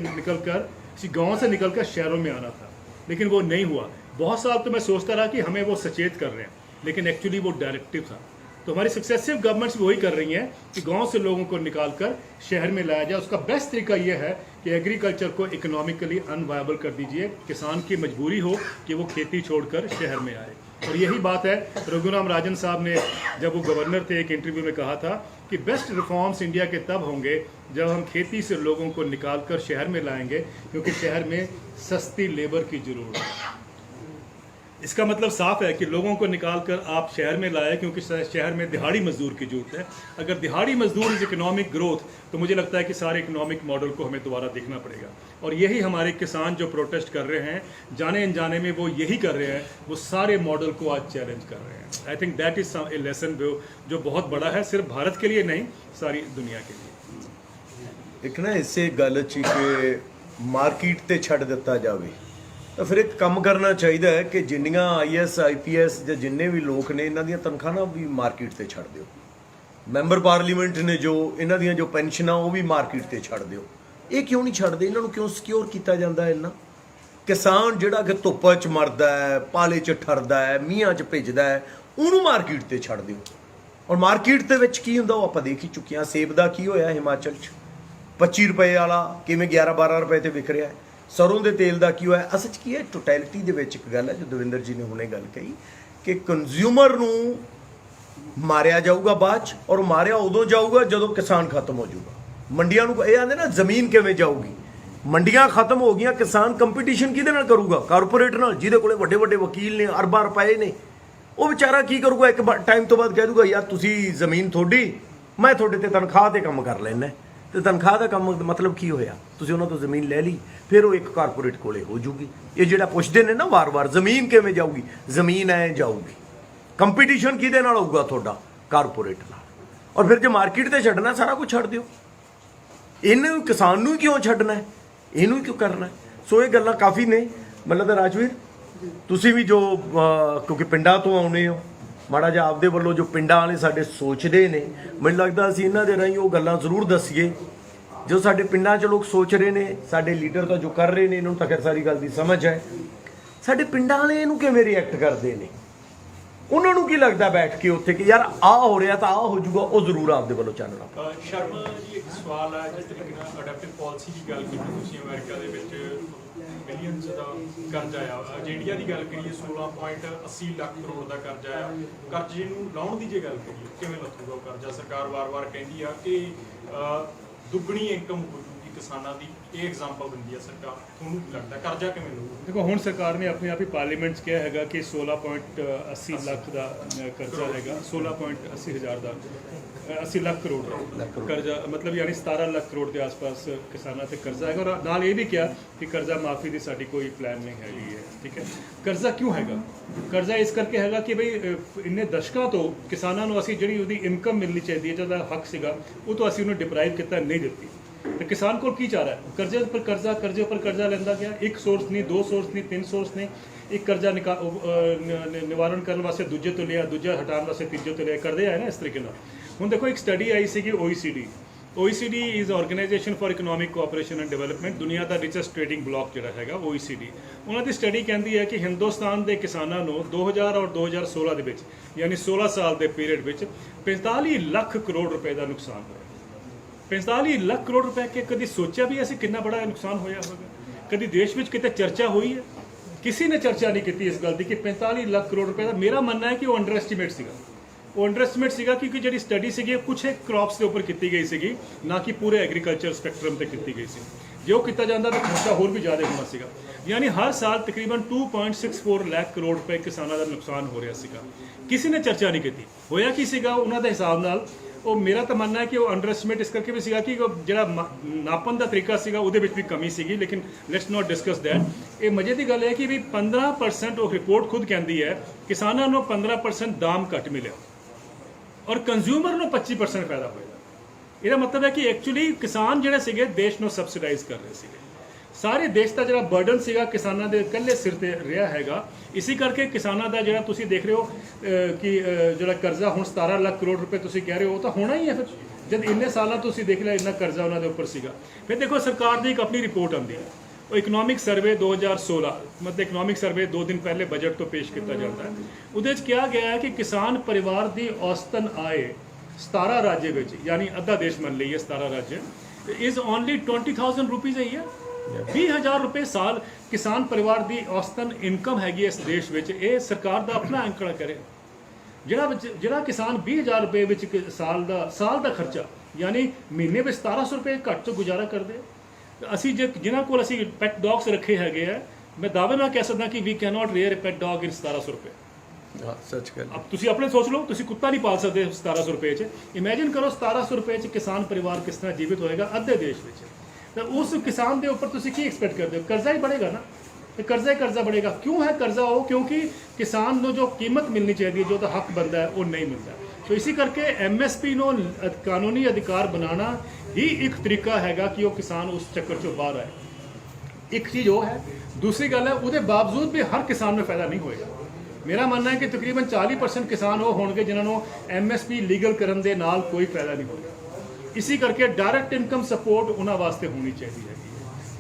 गांव से निकलकर शहरों में आना था, लेकिन वो नहीं हुआ। बहुत साल तो मैं सोचता रहा कि हमें वो सचेत कर रहे हैं, लेकिन एक्चुअली वो डायरेक्टिव था। तो हमारी सक्सेसिव गवर्नमेंट्स वही कर रही हैं कि गांव से लोगों को निकालकर शहर में लाया जाए। उसका बेस्ट तरीका ये है कि एग्रीकल्चर को इकोनॉमिकली अनवायबल कर दीजिए, किसान की मजबूरी हो कि वो खेती छोड़कर शहर में आए। और यही बात है, रघुराम राजन साहब ने जब वो गवर्नर थे एक इंटरव्यू में कहा था कि बेस्ट रिफॉर्म्स इंडिया के तब होंगे जब हम खेती से लोगों को निकालकर शहर में लाएंगे, क्योंकि शहर में सस्ती लेबर की जरूरत है। इसका मतलब साफ है कि लोगों को निकालकर आप शहर में लाए, क्योंकि शहर में दिहाड़ी मजदूर की जरूरत है। अगर दिहाड़ी मजदूर इज इकोनॉमिक ग्रोथ, तो मुझे लगता है कि सारे इकोनॉमिक मॉडल को हमें दोबारा देखना पड़ेगा। और यही हमारे किसान जो प्रोटेस्ट कर रहे हैं, जाने अनजाने में वो यही कर रहे हैं, वो सारे मॉडल को आज चैलेंज कर रहे हैं। I think that is a lesson जो बहुत बड़ा है, सिर्फ भारत के लिए नहीं, सारी दुनिया के लिए। एक ना इसे गल ची कि मार्केट ते छड़ दिता जाए, तो फिर एक काम करना चाहिए है कि जिन्नियां IAS IPS ਜਾਂ जिन्ने भी लोग ने इन्हां ਦੀਆਂ ਤਨਖਾਹਾਂ ਵੀ ਮਾਰਕੀਟ ਤੇ ਛੱਡ ਦਿਓ। ਮੈਂਬਰ ਪਾਰਲੀਮੈਂਟ ਨੇ ਜੋ ਇਹਨਾਂ ਦੀਆਂ ਜੋ ਪੈਨਸ਼ਨਾਂ ਉਹ ਵੀ ਮਾਰਕੀਟ ਤੇ ਛੱਡ ਦਿਓ। ਇਹ ਕਿਉਂ ਨਹੀਂ ਛੱਡਦੇ? ਇਹਨਾਂ ਨੂੰ ਕਿਉਂ ਸਿਕਿਉਰ ਕੀਤਾ ਜਾਂਦਾ ਹੈ? ਇਹਨਾਂ ਕਿਸਾਨ ਜਿਹੜਾ ਕਿ ਧੁੱਪ 'ਚ ਮਰਦਾ ਹੈ, ਪਾਲੇ 'ਚ ਠਰਦਾ ਹੈ, ਮੀਂਹਾਂ 'ਚ ਭਿੱਜਦਾ ਹੈ, ਉਹਨੂੰ ਮਾਰਕੀਟ ਤੇ ਛੱਡ ਦਿਓ। ਔਰ ਮਾਰਕੀਟ ਦੇ ਵਿੱਚ ਕੀ ਹੁੰਦਾ ਉਹ ਆਪਾਂ ਦੇਖ ਹੀ ਚੁੱਕੇ ਹਾਂ। ਸੇਬ ਦਾ ਕੀ ਹੋਇਆ ਹਿਮਾਚਲ 'ਚ, 25 ਰੁਪਏ ਵਾਲਾ ਕਿਵੇਂ 11-12 ਰੁਪਏ ਤੇ ਵਿਕ ਰਿਹਾ ਹੈ। ਸਰੋਂ ਦੇ ਤੇਲ ਦਾ ਕੀ ਹੋਇਆ? ਅਸਲ 'ਚ ਕੀ ਹੈ, ਟੋਟੈਲਿਟੀ ਦੇ ਵਿੱਚ ਇੱਕ ਗੱਲ ਹੈ ਜੋ ਦਵਿੰਦਰ ਜੀ ਨੇ ਹੁਣੇ ਗੱਲ ਕਹੀ ਕਿ ਕੰਜ਼ਿਊਮਰ ਨੂੰ ਮਾਰਿਆ ਜਾਊਗਾ ਬਾਅਦ 'ਚ, ਔਰ ਮਾਰਿਆ ਉਦੋਂ ਜਾਊਗਾ ਜਦੋਂ ਕਿਸਾਨ ਖਤਮ ਹੋ ਜਾਊਗਾ। ਮੰਡੀਆਂ ਨੂੰ ਇਹ ਆਂਦੇ ਨਾ ਜ਼ਮੀਨ ਕਿਵੇਂ ਜਾਊਗੀ, ਮੰਡੀਆਂ ਖਤਮ ਹੋ ਗਈਆਂ, ਕਿਸਾਨ ਕੰਪੀਟੀਸ਼ਨ ਕਿਹਦੇ ਨਾਲ ਕਰੂਗਾ? ਕਾਰਪੋਰੇਟ ਨਾਲ, ਜਿਹਦੇ ਕੋਲੇ ਵੱਡੇ ਵੱਡੇ ਵਕੀਲ ਨੇ, ਅਰਬਾਂ ਰੁਪਏ ਨੇ। ਉਹ ਵਿਚਾਰਾ ਕੀ ਕਰੂਗਾ? ਇੱਕ ਟਾਈਮ ਤੋਂ ਬਾਅਦ ਕਹਿ ਦੂਗਾ ਯਾਰ ਤੁਸੀਂ ਜ਼ਮੀਨ ਤੁਹਾਡੀ, ਮੈਂ ਤੁਹਾਡੇ ਤੇ ਤਨਖਾਹ ਤੇ ਕੰਮ ਕਰ ਲੈਣਾ। ਤੇ ਤਨਖਾਹ ਦਾ ਕੰਮ ਮਤਲਬ ਕੀ ਹੋਇਆ? ਤੁਸੀਂ ਉਹਨਾਂ ਤੋਂ ਜ਼ਮੀਨ ਲੈ ਲਈ, ਫਿਰ ਉਹ ਇੱਕ ਕਾਰਪੋਰੇਟ ਕੋਲੇ ਹੋ ਜੂਗੀ। ਇਹ ਜਿਹੜਾ ਪੁੱਛਦੇ ਨੇ ਨਾ ਵਾਰ-ਵਾਰ ਜ਼ਮੀਨ ਕਿਵੇਂ ਜਾਊਗੀ, ਜ਼ਮੀਨ ਐ ਜਾਊਗੀ। ਕੰਪੀਟੀਸ਼ਨ ਕਿਹਦੇ ਨਾਲ ਹੋਊਗਾ? ਤੁਹਾਡਾ ਕਾਰਪੋਰੇਟ ਨਾਲ। ਔਰ ਫਿਰ ਜੇ ਮਾਰਕੀਟ ਤੇ ਛੱਡਣਾ, ਸਾਰਾ ਕੁਝ ਛੱਡ ਦਿਓ। ਇਹਨੂੰ ਕਿਸਾਨ ਨੂੰ ਕਿਉਂ ਛੱਡਣਾ ਹੈ? ਇਹਨੂੰ ਕਿਉਂ ਕਰਨਾ ਹੈ? ਸੋ ਇਹ ਗੱਲਾਂ ਕਾਫੀ ਨੇ। ਮਤਲਬ ਰਾਜਵੀਰ, ਤੁਸੀਂ ਵੀ ਜੋ ਕਿਉਂਕਿ ਪਿੰਡਾਂ ਤੋਂ ਆਉਣੇ ਹੋ, ਮਾੜਾ ਜਿਹਾ ਆਪਦੇ ਵੱਲੋਂ ਜੋ ਪਿੰਡਾਂ ਵਾਲੇ ਸਾਡੇ ਸੋਚਦੇ ਨੇ, ਮੈਨੂੰ ਲੱਗਦਾ ਅਸੀਂ ਇਹਨਾਂ ਦੇ ਰਾਹੀਂ ਉਹ ਗੱਲਾਂ ਜ਼ਰੂਰ ਦੱਸੀਏ ਜੋ ਸਾਡੇ ਪਿੰਡਾਂ 'ਚ ਲੋਕ ਸੋਚ ਰਹੇ ਨੇ। ਸਾਡੇ ਲੀਡਰ ਤਾਂ ਜੋ ਕਰ ਰਹੇ ਨੇ, ਇਹਨਾਂ ਨੂੰ ਤਾਂ ਖੈਰ ਸਾਰੀ ਗੱਲ ਦੀ ਸਮਝ ਹੈ। ਸਾਡੇ ਪਿੰਡਾਂ ਵਾਲੇ ਇਹਨੂੰ ਕਿਵੇਂ ਰਿਐਕਟ ਕਰਦੇ ਨੇ? ਉਹਨਾਂ ਨੂੰ ਕੀ ਲੱਗਦਾ ਬੈਠ ਕੇ ਉੱਥੇ ਕਿ ਯਾਰ ਆਹ ਹੋ ਰਿਹਾ ਤਾਂ ਆਹ ਹੋ ਜਾਊਗਾ? ਉਹ ਜ਼ਰੂਰ ਆਪਦੇ ਵੱਲੋਂ ਚਾਨਣਾ। ਸ਼ਰਮਾ ਜੀ, ਇੱਕ ਸਵਾਲ ਹੈ, ਜਿਸ ਤਰੀਕੇ ਨਾਲ ਅਡੈਪਟਿਵ ਪਾਲਿਸੀ ਦੀ ਗੱਲ ਕੀਤੀ ਤੁਸੀਂ, ਅਮਰੀਕਾ ਦੇ ਵਿੱਚ ਬਿਲੀਅਨਸ ਦਾ ਕਰਜ਼ਾ ਆ। ਅੱਜ ਇੰਡੀਆ ਦੀ ਗੱਲ ਕਰੀਏ 16.80 ਲੱਖ ਕਰੋੜ ਦਾ ਕਰਜ਼ਾ ਆ। ਕਰਜ਼ੇ ਨੂੰ ਲਾਉਣ ਦੀ ਜੇ ਗੱਲ ਕਰੀਏ, ਕਿਵੇਂ ਲੱਥੂਗਾ ਉਹ ਕਰਜ਼ਾ? ਸਰਕਾਰ ਵਾਰ-ਵਾਰ ਕਹਿੰਦੀ ਆ ਕਿ ਦੁੱਗਣੀ ਇਨਕਮ ਹੋ ਜੂਗੀ ਕਿਸਾਨਾਂ ਦੀ, ਇਹ ਐਗਜ਼ਾਮਪਲ ਦਿੰਦੀ ਆ ਸਰਕਾਰ। ਤੁਹਾਨੂੰ ਕੀ ਲੱਗਦਾ ਕਰਜ਼ਾ ਕਿਵੇਂ ਲਊਗਾ? ਦੇਖੋ, ਹੁਣ ਸਰਕਾਰ ਨੇ ਆਪਣੇ ਆਪ ਹੀ ਪਾਰਲੀਮੈਂਟ 'ਚ ਕਿਹਾ ਹੈਗਾ ਕਿ 16.80 ਲੱਖ ਦਾ ਕਰਜ਼ਾ ਹੈਗਾ, 16.80 ਹਜ਼ਾਰ ਦਾ 80 ਲੱਖ ਕਰੋੜ ਦਾ ਕਰਜ਼ਾ, ਮਤਲਬ ਯਾਨੀ 17 ਲੱਖ ਕਰੋੜ ਦੇ ਆਸ-ਪਾਸ ਕਿਸਾਨਾਂ ਤੇ ਕਰਜ਼ਾ ਹੈਗਾ। ਔਰ ਨਾਲ ਇਹ ਵੀ ਕਿਹਾ ਕਿ ਕਰਜ਼ਾ ਮਾਫੀ ਦੀ ਸਾਡੀ ਕੋਈ ਪਲਾਨ ਨਹੀਂ ਹੈਗੀ ਹੈ। ਠੀਕ ਹੈ, ਕਰਜ਼ਾ ਕਿਉਂ ਹੈਗਾ? ਕਰਜ਼ਾ ਇਸ ਕਰਕੇ ਹੈਗਾ ਕਿ ਬਈ ਇੰਨੇ ਦਸ਼ਕਾਂ ਤੋਂ ਕਿਸਾਨਾਂ ਨੂੰ ਅਸੀਂ ਜਿਹੜੀ ਉਹਦੀ ਇਨਕਮ ਮਿਲਣੀ ਚਾਹੀਦੀ ਹੈ, ਜਿਹਦਾ ਹੱਕ ਸੀਗਾ, ਉਹ ਤੋਂ ਅਸੀਂ ਉਹਨੂੰ ਡਿਪਰਾਈਵ ਕੀਤਾ, ਨਹੀਂ ਦਿੱਤੀ। ਤੇ ਕਿਸਾਨ ਕੋਲ ਕੀ ਚਾਹ ਰਿਹਾ? ਕਰਜ਼ੇ ਉੱਪਰ ਕਰਜ਼ਾ, ਕਰਜ਼ੇ ਉੱਪਰ ਕਰਜ਼ਾ ਲੈਂਦਾ ਗਿਆ। ਇੱਕ ਸੋਰਸ ਨਹੀਂ, ਦੋ ਸੋਰਸ ਨਹੀਂ, ਤਿੰਨ ਸੋਰਸ ਨੇ। ਇੱਕ ਕਰਜ਼ਾ ਨਿਵਾਰਨ ਕਰਨ ਵਾਸਤੇ ਦੂਜੇ ਤੋਂ ਲਿਆ, ਦੂਜਾ ਹਟਾਉਣ ਵਾਸਤੇ ਤੀਜੇ ਤੋਂ ਲਿਆ, ਕਰਦੇ ਆਏ ਨਾ ਇਸ ਤਰੀਕੇ ਨਾਲ। ਹੁਣ ਦੇਖੋ, ਇੱਕ ਸਟੱਡੀ ਆਈ ਸੀਗੀ OECD is organisation for economic cooperation and development, ਦੁਨੀਆ ਦਾ ਰਿਚੈਸਟ ਟ੍ਰੇਡਿੰਗ ਬਲੌਕ ਜਿਹੜਾ ਹੈਗਾ OECD। ਉਹਨਾਂ ਦੀ ਸਟੱਡੀ ਕਹਿੰਦੀ ਹੈ ਕਿ ਹਿੰਦੁਸਤਾਨ ਦੇ ਕਿਸਾਨਾਂ ਨੂੰ 2000 ਔਰ 2016 ਦੇ ਵਿੱਚ, ਯਾਨੀ 16 ਸਾਲ ਦੇ ਪੀਰੀਅਡ ਵਿੱਚ 45 ਲੱਖ ਕਰੋੜ ਰੁਪਏ ਦਾ ਨੁਕਸਾਨ ਹੋਇਆ। 45 ਲੱਖ ਕਰੋੜ ਰੁਪਏ ਕਿ ਕਦੀ ਸੋਚਿਆ ਵੀ ਅਸੀਂ ਕਿੰਨਾ ਬੜਾ ਨੁਕਸਾਨ ਹੋਇਆ ਹੋਵੇਗਾ? ਕਦੀ ਦੇਸ਼ ਵਿੱਚ ਕਿਤੇ ਚਰਚਾ ਹੋਈ ਹੈ? ਕਿਸੇ ਨੇ ਚਰਚਾ ਨਹੀਂ ਕੀਤੀ ਇਸ ਗੱਲ ਦੀ ਕਿ 45 ਲੱਖ ਕਰੋੜ ਰੁਪਏ ਦਾ। ਮੇਰਾ ਮੰਨਣਾ ਹੈ ਕਿ ਉਹ ਅੰਡਰ ਐਸਟੀਮੇਟ ਸੀਗਾ, ਉਹ ਅੰਡਰ ਐਸਟੀਮੇਟ ਸੀਗਾ ਕਿਉਂਕਿ ਜਿਹੜੀ ਸਟੱਡੀ ਸੀਗੀ ਕੁਛ ਇੱਕ ਕ੍ਰੌਪਸ ਦੇ ਉੱਪਰ ਕੀਤੀ ਗਈ ਸੀਗੀ, ਨਾ ਕਿ ਪੂਰੇ ਐਗਰੀਕਲਚਰ ਸਪੈਕਟਰਮ ਤੇ ਕੀਤੀ ਗਈ ਸੀ। ਜੇ ਉਹ ਕੀਤਾ ਜਾਂਦਾ ਤਾਂ ਖਰਚਾ ਹੋਰ ਵੀ ਜ਼ਿਆਦਾ ਹੋਣਾ ਸੀਗਾ। ਯਾਨੀ ਹਰ ਸਾਲ ਤਕਰੀਬਨ 2.64 ਲੱਖ ਕਰੋੜ ਰੁਪਏ ਕਿਸਾਨਾਂ ਦਾ ਨੁਕਸਾਨ ਹੋ ਰਿਹਾ ਸੀਗਾ, ਕਿਸੇ ਨੇ ਚਰਚਾ ਨਹੀਂ ਕੀਤੀ। ਹੋਇਆ ਕੀ ਸੀਗਾ ਉਹਨਾਂ ਦੇ ਹਿਸਾਬ ਨਾਲ? ਉਹ ਮੇਰਾ ਤਾਂ ਮੰਨਣਾ ਹੈ ਕਿ ਉਹ ਅੰਡਰ ਐਸਟੀਮੇਟ ਇਸ ਕਰਕੇ ਵੀ ਸੀਗਾ ਕਿ ਉਹ ਜਿਹੜਾ ਨਾਪਣ ਦਾ ਤਰੀਕਾ ਸੀਗਾ ਉਹਦੇ ਵਿੱਚ ਵੀ ਕਮੀ ਸੀਗੀ, ਲੇਕਿਨ ਲੈਟਸ ਨਾਟ ਡਿਸਕਸ ਦੈਟ। ਇਹ ਮਜ਼ੇ ਦੀ ਗੱਲ ਹੈ ਕਿ ਵੀ 15% ਉਹ ਰਿਪੋਰਟ ਖੁਦ ਕਹਿੰਦੀ ਹੈ ਕਿਸਾਨਾਂ ਨੂੰ 15% ਦਾਮ ਘੱਟ ਮਿਲਿਆ ਔਰ ਕੰਜ਼ਿਊਮਰ ਨੂੰ 25% ਫਾਇਦਾ ਹੋਇਆ। ਇਹਦਾ ਮਤਲਬ ਹੈ ਕਿ ਐਕਚੁਅਲੀ ਕਿਸਾਨ ਜਿਹੜੇ ਸੀਗੇ ਦੇਸ਼ ਨੂੰ ਸਬਸਿਡਾਈਜ਼ ਕਰ ਰਹੇ ਸੀਗੇ। ਸਾਰੇ ਦੇਸ਼ ਦਾ ਜਿਹੜਾ ਬਰਡਨ ਸੀਗਾ ਕਿਸਾਨਾਂ ਦੇ ਇਕੱਲੇ ਸਿਰ ਤੇ ਰਿਹਾ ਹੈਗਾ। ਇਸੇ ਕਰਕੇ ਕਿਸਾਨਾਂ ਦਾ ਜਿਹੜਾ ਤੁਸੀਂ ਦੇਖ ਰਹੇ ਹੋ ਕਿ ਜਿਹੜਾ ਕਰਜ਼ਾ ਹੁਣ 17 ਲੱਖ ਕਰੋੜ ਰੁਪਏ ਤੁਸੀਂ ਕਹਿ ਰਹੇ ਹੋ, ਉਹ ਤਾਂ ਹੋਣਾ ਹੀ ਹੈ ਫਿਰ, ਜਦ ਇੰਨੇ ਸਾਲਾਂ ਤੁਸੀਂ ਦੇਖ ਲਿਆ ਇੰਨਾ ਕਰਜ਼ਾ ਉਹਨਾਂ ਦੇ ਉੱਪਰ ਸੀਗਾ। ਫਿਰ ਦੇਖੋ ਸਰਕਾਰ ਦੀ ਇੱਕ ਆਪਣੀ ਰਿਪੋਰਟ ਆਉਂਦੀ ਹੈ, ਉਹ ਇਕਨੋਮਿਕ ਸਰਵੇ 2016, ਮਤਲਬ ਇਕਨੋਮਿਕ ਸਰਵੇ 2 ਦਿਨ ਪਹਿਲੇ ਬਜਟ ਤੋਂ ਪੇਸ਼ ਕੀਤਾ ਜਾਂਦਾ ਹੈ। ਉਹਦੇ 'ਚ ਕਿਹਾ ਗਿਆ ਹੈ ਕਿ ਕਿਸਾਨ ਪਰਿਵਾਰ ਦੀ ਔਸਤਨ ਆਏ 17 ਰਾਜ ਵਿੱਚ, ਯਾਨੀ ਅੱਧਾ ਦੇਸ਼ ਮੰਨ ਲਈਏ 17 ਰਾਜ, ਇਜ਼ ਓਨਲੀ 20,000 ਰੁਪੀਜ਼ ਹੈ। 20,000 ਰੁਪਏ ਸਾਲ ਕਿਸਾਨ ਪਰਿਵਾਰ ਦੀ ਔਸਤਨ ਇਨਕਮ ਹੈਗੀ ਇਸ ਦੇਸ਼ ਵਿੱਚ। ਇਹ ਸਰਕਾਰ ਦਾ ਆਪਣਾ ਅੰਕੜਾ ਕਰੇ। ਜਿਹੜਾ ਕਿਸਾਨ 20,000 ਰੁਪਏ ਵਿੱਚ ਸਾਲ ਦਾ ਖਰਚਾ, ਯਾਨੀ ਮਹੀਨੇ ਵਿੱਚ 1700 ਰੁਪਏ ਘੱਟ ਤੋਂ ਗੁਜ਼ਾਰਾ ਕਰਦੇ। ਅਸੀਂ ਜਿਨ੍ਹਾਂ ਕੋਲ ਅਸੀਂ ਪੈਟ ਡੌਗਸ ਰੱਖੇ ਹੈਗੇ ਆ, ਮੈਂ ਦਾਅਵੇ ਨਾਲ ਕਹਿ ਸਕਦਾ ਕਿ we can not rear a pet dog in 1700 ਰੁਪਏ। ਹਾਂ ਸੱਚ ਗੱਲ। अब ਤੁਸੀਂ ਆਪਣੇ ਸੋਚ ਲਓ, ਤੁਸੀਂ ਕੁੱਤਾ ਨਹੀਂ ਪਾਲ ਸਕਦੇ 1700 ਰੁਪਏ 'ਚ। ਇਮੇਜਿਨ ਕਰੋ 1700 ਰੁਪਏ 'ਚ ਕਿਸਾਨ ਪਰਿਵਾਰ ਕਿਸ ਤਰ੍ਹਾਂ ਜੀਵਿਤ ਹੋਏਗਾ ਅੱਧੇ ਦੇਸ਼ ਵਿੱਚ। ਤਾਂ ਉਸ ਕਿਸਾਨ ਦੇ ਉੱਪਰ ਤੁਸੀਂ ਕੀ ਐਕਸਪੈਕਟ ਕਰਦੇ ਹੋ? ਕਰਜ਼ਾ ਹੀ बढ़ेगा ਨਾ, ਤੇ ਕਰਜ਼ਾ ਹੀ ਕਰਜ਼ਾ बढ़ेगा। ਕਿਉਂ ਹੈ ਕਰਜ਼ਾ? ਉਹ ਕਿਉਂਕਿ ਕਿਸਾਨ ਨੂੰ ਜੋ ਕੀਮਤ ਮਿਲਣੀ ਚਾਹੀਦੀ ਹੈ, ਜੋ ਉਹਦਾ ਹੱਕ ਬਣਦਾ ਹੈ, ਉਹ ਨਹੀਂ ਮਿਲਦਾ। ਸੋ ਇਸੇ ਕਰਕੇ ਐਮਐਸਪੀ ਨੂੰ ਕਾਨੂੰਨੀ ਅਧਿਕਾਰ ਬਣਾਉਣਾ ਹੀ ਇੱਕ ਤਰੀਕਾ ਹੈਗਾ ਕਿ ਉਹ ਕਿਸਾਨ ਉਸ ਚੱਕਰ 'ਚੋਂ ਬਾਹਰ ਆਏ। ਇੱਕ ਚੀਜ਼ ਉਹ ਹੈ। ਦੂਸਰੀ ਗੱਲ ਹੈ, ਉਹਦੇ ਬਾਵਜੂਦ ਵੀ ਹਰ ਕਿਸਾਨ ਨੂੰ ਫਾਇਦਾ ਨਹੀਂ ਹੋਏਗਾ। ਮੇਰਾ ਮੰਨਣਾ ਹੈ ਕਿ ਤਕਰੀਬਨ 40% ਕਿਸਾਨ ਉਹ ਹੋਣਗੇ ਜਿਨ੍ਹਾਂ ਨੂੰ ਐਮਐਸਪੀ ਲੀਗਲ ਕਰਨ ਦੇ ਨਾਲ ਕੋਈ ਫਾਇਦਾ ਨਹੀਂ ਹੋਏਗਾ। ਇਸੇ ਕਰਕੇ ਡਾਇਰੈਕਟ ਇਨਕਮ ਸਪੋਰਟ ਉਹਨਾਂ ਵਾਸਤੇ ਹੋਣੀ ਚਾਹੀਦੀ ਹੈ।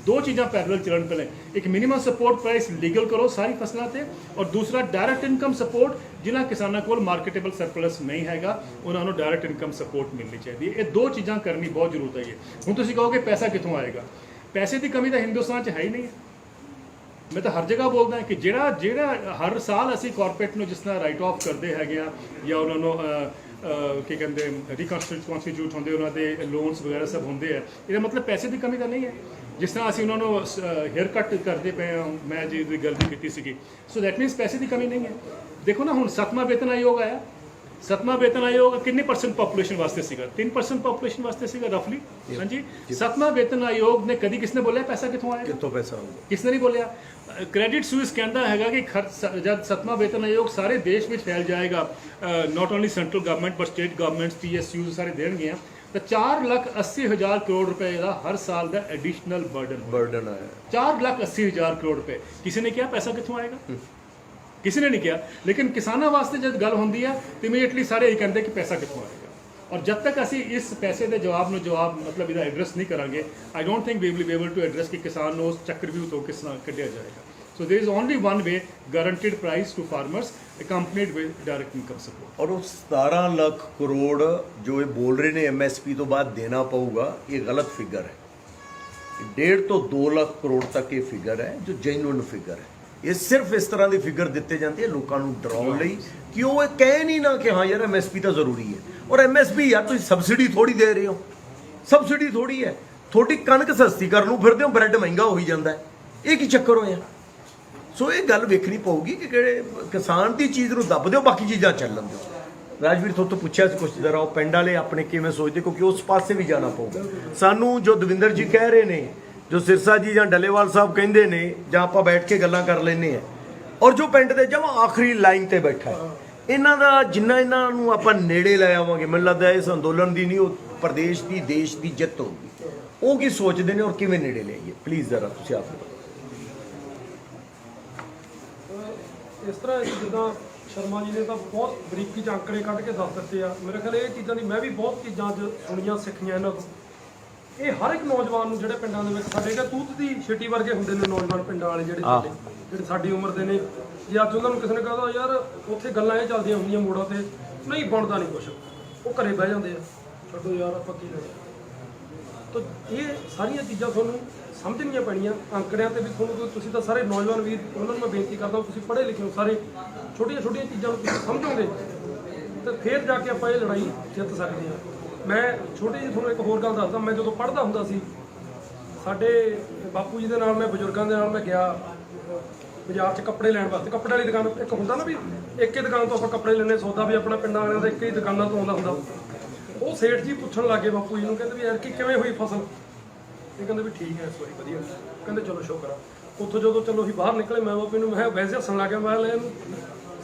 ਦੋ ਚੀਜ਼ਾਂ ਪੈਰਲਲ ਚੱਲਣ ਪਹਿਲੇ, ਇੱਕ ਮਿਨੀਮਮ ਸਪੋਰਟ ਪ੍ਰਾਈਸ ਲੀਗਲ ਕਰੋ ਸਾਰੀ ਫਸਲਾਂ ਤੇ, ਔਰ ਦੂਸਰਾ ਡਾਇਰੈਕਟ ਇਨਕਮ ਸਪੋਰਟ ਜਿਨ੍ਹਾਂ ਕਿਸਾਨਾਂ ਕੋਲ ਮਾਰਕੀਟੇਬਲ ਸਰਪਲਸ ਨਹੀਂ ਹੈਗਾ ਉਹਨਾਂ ਨੂੰ ਡਾਇਰੈਕਟ ਇਨਕਮ ਸਪੋਰਟ ਮਿਲਣੀ ਚਾਹੀਦੀ ਹੈ। ਇਹ ਦੋ ਚੀਜ਼ਾਂ ਕਰਨੀ ਬਹੁਤ ਜ਼ਰੂਰਤ ਹੈ। ਹੁਣ ਤੁਸੀਂ ਕਹੋਗੇ ਪੈਸਾ ਕਿੱਥੋਂ ਆਏਗਾ? ਪੈਸੇ ਦੀ ਕਮੀ ਤਾਂ ਹਿੰਦੁਸਤਾਨ 'ਚ ਹੈ ਹੀ ਨਹੀਂ ਹੈ। ਮੈਂ ਤਾਂ ਹਰ ਜਗ੍ਹਾ ਬੋਲਦਾ ਕਿ ਜਿਹੜਾ ਹਰ ਸਾਲ ਅਸੀਂ ਕਾਰਪੋਰੇਟ ਨੂੰ ਜਿਸ ਤਰ੍ਹਾਂ ਰਾਈਟ ਆਫ ਕਰਦੇ ਹੈਗੇ ਆ, ਜਾਂ ਉਹਨਾਂ ਨੂੰ ਕੀ ਕਹਿੰਦੇ ਰਿਕਨਸਟੀਟਿਊਟ ਹੁੰਦੇ, ਉਹਨਾਂ ਦੇ ਲੋਨਸ ਵਗੈਰਾ ਸਭ ਹੁੰਦੇ ਆ, ਇਹਦਾ ਮਤਲਬ ਪੈਸੇ ਦੀ ਕਮੀ ਤਾਂ ਨਹੀਂ ਹੈ। ਜਿਸ ਤਰ੍ਹਾਂ ਅਸੀਂ ਉਹਨਾਂ ਨੂੰ ਹੇਅਰ ਕੱਟ ਕਰਦੇ ਪਏ ਹਾਂ, ਮੈਂ ਜੀ ਦੀ ਗੱਲ ਕੀਤੀ ਸੀਗੀ, ਸੋ ਦੈਟ ਮੀਨਸ ਪੈਸੇ ਦੀ ਕਮੀ ਨਹੀਂ ਹੈ। ਦੇਖੋ ਨਾ, ਹੁਣ 7ਵਾਂ वेतन आयोग ਆਇਆ। 7ਵਾਂ वेतन आयोग ਕਿੰਨੇ % ਪੋਪੂਲੇਸ਼ਨ ਵਾਸਤੇ ਸੀਗਾ? 3% ਪੋਪੂਲੇਸ਼ਨ ਵਾਸਤੇ ਸੀਗਾ ਰਫਲੀ। ਹਾਂਜੀ, 7ਵਾਂ वेतन आयोग ਨੇ ਕਦੀ ਕਿਸਨੇ ਬੋਲਿਆ ਪੈਸਾ ਕਿੱਥੋਂ ਆਏਗਾ? ਕਿੱਥੋਂ ਪੈਸਾ ਆਊਗਾ? ਕਿਸਨੇ ਨਹੀਂ ਬੋਲਿਆ। ਕ੍ਰੈਡਿਟ ਸਵਿਸ ਕਹਿੰਦਾ ਹੈਗਾ ਕਿ ਜਦ 7ਵਾਂ वेतन आयोग ਸਾਰੇ ਦੇਸ਼ ਵਿੱਚ ਫੈਲ ਜਾਏਗਾ, not only central government but state governments, PSUs ਸਾਰੇ ਦੇਣਗੇ, ਤਾਂ 4,80,000 ਕਰੋੜ ਰੁਪਏ ਦਾ ਹਰ ਸਾਲ ਦਾ ਐਡੀਸ਼ਨਲ ਬਰਡਨ ਆਇਆ। 4,80,000 ਕਰੋੜ ਰੁਪਏ। ਕਿਸੇ ਨੇ ਕਿਹਾ ਪੈਸਾ ਕਿੱਥੋਂ ਆਏਗਾ? ਕਿਸੇ ਨੇ ਨਹੀਂ ਕਿਹਾ। ਲੇਕਿਨ ਕਿਸਾਨਾਂ ਵਾਸਤੇ ਜਦ ਗੱਲ ਹੁੰਦੀ ਹੈ ਤਾਂ ਇਮੀਡੀਏਟਲੀ ਸਾਰੇ ਇਹ ਕਹਿੰਦੇ ਕਿ ਪੈਸਾ ਕਿੱਥੋਂ ਆਏਗਾ। ਔਰ ਜਦ ਤੱਕ ਅਸੀਂ ਇਸ ਪੈਸੇ ਦੇ ਜਵਾਬ ਮਤਲਬ ਇਹਦਾ ਐਡਰੈਸ ਨਹੀਂ ਕਰਾਂਗੇ, I don't think we will be able to address ਕਿ ਕਿਸਾਨ ਨੂੰ ਉਸ ਚੱਕਰਵਿਊਹ ਤੋਂ ਕਿਸ ਤਰ੍ਹਾਂ ਕੱਢਿਆ ਜਾਏਗਾ। So there is only one way, guaranteed price to farmers accompanied with direct income support. ਔਰ ਉਹ 17 ਲੱਖ ਕਰੋੜ ਜੋ ਇਹ ਬੋਲ ਰਹੇ ਨੇ ਐਮਐਸਪੀ ਤੋਂ ਬਾਅਦ ਦੇਣਾ ਪਊਗਾ, ਇਹ ਗਲਤ ਫਿਗਰ ਹੈ। 1.5 ਤੋਂ 2 ਲੱਖ ਕਰੋੜ ਤੱਕ ਇਹ ਫਿਗਰ ਹੈ ਜੋ ਜੈਨੂਇਨ ਫਿਗਰ ਹੈ। ਇਹ ਸਿਰਫ ਇਸ ਤਰ੍ਹਾਂ ਦੀ ਫਿਗਰ ਦਿੱਤੇ ਜਾਂਦੇ ਆ ਲੋਕਾਂ ਨੂੰ ਡਰਾਉਣ ਲਈ ਕਿ ਉਹ ਇਹ ਕਹਿ ਨਹੀਂ ਨਾ ਕਿ ਹਾਂ ਯਾਰ ਐਮਐਸਪੀ ਤਾਂ ਜ਼ਰੂਰੀ ਹੈ। ਔਰ ਐਮਐਸਪੀ ਯਾਰ ਤੁਸੀਂ ਸਬਸਿਡੀ ਥੋੜੀ ਦੇ ਰਹੇ ਹੋ, ਸਬਸਿਡੀ ਥੋੜੀ ਹੈ। ਤੁਹਾਡੀ ਕਣਕ ਸਸਤੀ ਕਰਨ ਨੂੰ ਫਿਰਦੇ ਹੋ, ਬ੍ਰੈਡ ਮਹਿੰਗਾ ਹੋਈ ਜਾਂਦਾ ਹੈ। ਇਹ ਕੀ ਚੱਕਰ ਹੋਇਆ? ਸੋ ਇਹ ਗੱਲ ਵੇਖਣੀ ਪਊਗੀ ਕਿ ਕਿਹੜੇ ਕਿਸਾਨ ਦੀ ਚੀਜ਼ ਨੂੰ ਦੱਬ ਦਿਓ, ਬਾਕੀ ਚੀਜ਼ਾਂ ਚੱਲਣ ਦਿਓ। ਰਾਜਵੀਰ ਤੋਂ ਪੁੱਛਿਆ ਸੀ ਕੁਛ ਜ਼ਰਾ ਉਹ ਪਿੰਡ ਵਾਲੇ ਆਪਣੇ ਕਿਵੇਂ ਸੋਚਦੇ, ਕਿਉਂਕਿ ਉਸ ਪਾਸੇ ਵੀ ਜਾਣਾ ਪਊਗਾ ਸਾਨੂੰ। ਜੋ ਦਵਿੰਦਰ ਜੀ ਕਹਿ ਰਹੇ ਨੇ, ਜੋ ਸਿਰਸਾ ਜੀ ਜਾਂ ਡੱਲੇਵਾਲ ਸਾਹਿਬ ਕਹਿੰਦੇ ਨੇ, ਜਾਂ ਆਪਾਂ ਬੈਠ ਕੇ ਗੱਲਾਂ ਕਰ ਲੈਂਦੇ ਆ, ਔਰ ਜੋ ਪਿੰਡ ਦੇ ਜਮਾਂ ਆਖਰੀ ਲਾਈਨ ਤੇ ਬੈਠਾ ਹੈ, ਇਹਨਾਂ ਦਾ ਜਿੰਨਾ ਇਹਨਾਂ ਨੂੰ ਆਪਾਂ ਨੇੜੇ ਲੈ ਆਵਾਂਗੇ, ਮੈਨੂੰ ਲੱਗਦਾ ਇਸ ਅੰਦੋਲਨ ਦੀ ਨਹੀਂ, ਉਹ ਪ੍ਰਦੇਸ਼ ਦੀ ਦੇਸ਼ ਦੀ ਜਿੱਤ ਹੋਊਗੀ। ਉਹ ਕੀ ਸੋਚਦੇ ਨੇ ਔਰ ਕਿਵੇਂ ਨੇੜੇ ਲੈ ਆਈਏ? ਪਲੀਜ਼ ਜ਼ਰਾ ਤੁਸੀਂ ਆਪ ਇਸ ਤਰ੍ਹਾਂ ਜਿੱਦਾਂ ਸ਼ਰਮਾ ਜੀ ਨੇ ਤਾਂ ਬਹੁਤ ਬਰੀਕੀ 'ਚ ਅੰਕੜੇ ਕੱਢ ਕੇ ਦੱਸ ਦਿੱਤੇ ਆ। ਮੇਰੇ ਖਿਆਲ ਇਹ ਚੀਜ਼ਾਂ ਦੀ ਮੈਂ ਵੀ ਬਹੁਤ ਚੀਜ਼ਾਂ ਅੱਜ ਸੁਣੀਆਂ, ਸਿੱਖੀਆਂ ਇਹਨਾਂ ਤੋਂ। ਇਹ ਹਰ ਇੱਕ ਨੌਜਵਾਨ ਨੂੰ ਜਿਹੜੇ ਪਿੰਡਾਂ ਦੇ ਵਿੱਚ ਸਾਡੇ ਕਿ ਤੂਤ ਦੀ ਛਿੱਟੀ ਵਰਗੇ ਹੁੰਦੇ ਨੇ ਨੌਜਵਾਨ ਪਿੰਡਾਂ ਵਾਲੇ ਜਿਹੜੇ ਸਾਡੀ ਉਮਰ ਦੇ ਨੇ, ਜੇ ਅੱਜ ਉਹਨਾਂ ਨੂੰ ਕਿਸੇ ਨੇ ਕਹਦਾ ਯਾਰ ਉੱਥੇ ਗੱਲਾਂ ਇਹ ਚੱਲਦੀਆਂ ਹੁੰਦੀਆਂ ਮੋੜਾਂ ਤੇ, ਨਹੀਂ ਬਣਦਾ ਨਹੀਂ ਕੁਛ, ਉਹ ਘਰੇ ਬਹਿ ਜਾਂਦੇ ਆ, ਛੱਡੋ ਯਾਰ ਆਪਾਂ ਕੀ ਲੈਣਾ। ਤਾਂ ਇਹ ਸਾਰੀਆਂ ਚੀਜ਼ਾਂ ਤੁਹਾਨੂੰ ਸਮਝਣੀਆਂ ਪੈਣੀਆਂ ਅੰਕੜਿਆਂ ਤੇ ਵੀ ਤੁਹਾਨੂੰ ਤੁਸੀਂ ਤਾਂ ਸਾਰੇ ਨੌਜਵਾਨ ਵੀਰ ਉਹਨਾਂ ਨੂੰ ਮੈਂ ਬੇਨਤੀ ਕਰਦਾ ਤੁਸੀਂ ਪੜ੍ਹੇ ਲਿਖੇ ਹੋ ਸਾਰੇ ਛੋਟੀਆਂ ਛੋਟੀਆਂ ਚੀਜ਼ਾਂ ਨੂੰ ਤੁਸੀਂ ਸਮਝੋਗੇ ਤੇ ਫਿਰ ਜਾ ਕੇ ਆਪਾਂ ਇਹ ਲੜਾਈ ਜਿੱਤ ਸਕਦੇ ਹਾਂ। ਮੈਂ ਛੋਟੀ ਜਿਹੀ ਤੁਹਾਨੂੰ ਇੱਕ ਹੋਰ ਗੱਲ ਦੱਸਦਾ, ਮੈਂ ਜਦੋਂ ਪੜ੍ਹਦਾ ਹੁੰਦਾ ਸੀ ਸਾਡੇ ਬਾਪੂ ਜੀ ਦੇ ਨਾਲ ਮੈਂ ਬਜ਼ੁਰਗਾਂ ਦੇ ਨਾਲ ਮੈਂ ਗਿਆ ਬਾਜ਼ਾਰ 'ਚ ਕੱਪੜੇ ਲੈਣ ਵਾਸਤੇ। ਕੱਪੜੇ ਵਾਲੀ ਦੁਕਾਨ ਇੱਕ ਹੁੰਦਾ ਨਾ ਵੀ ਇੱਕ ਹੀ ਦੁਕਾਨ ਤੋਂ ਆਪਾਂ ਕੱਪੜੇ ਲੈਣੇ, ਸੌਦਾ ਵੀ ਆਪਣਾ ਪਿੰਡਾਂ ਵਾਲਿਆਂ ਦਾ ਇੱਕ ਹੀ ਦੁਕਾਨਾਂ ਤੋਂ ਆਉਂਦਾ ਹੁੰਦਾ। ਉਹ ਸੇਠ ਜੀ ਪੁੱਛਣ ਲੱਗੇ ਬਾਪੂ ਜੀ ਨੂੰ, ਕਹਿੰਦੇ ਵੀ ਯਾਰ ਕੀ ਕਿਵੇਂ ਹੋਈ ਫਸਲ? ਇਹ ਕਹਿੰਦੇ ਵੀ ਠੀਕ ਹੈ ਇਸ ਵਾਰੀ ਵਧੀਆ। ਕਹਿੰਦੇ ਚਲੋ ਸ਼ੁਕਰ ਆ। ਉੱਥੋਂ ਜਦੋਂ ਚਲੋ ਅਸੀਂ ਬਾਹਰ ਨਿਕਲੇ ਮੈਂ ਬਾਪੂ ਨੂੰ ਮੈਂ ਵੈਸੇ ਹੱਸਣ ਲੱਗ ਗਿਆ। ਮੈਂ ਲੈ ਇਹਨੂੰ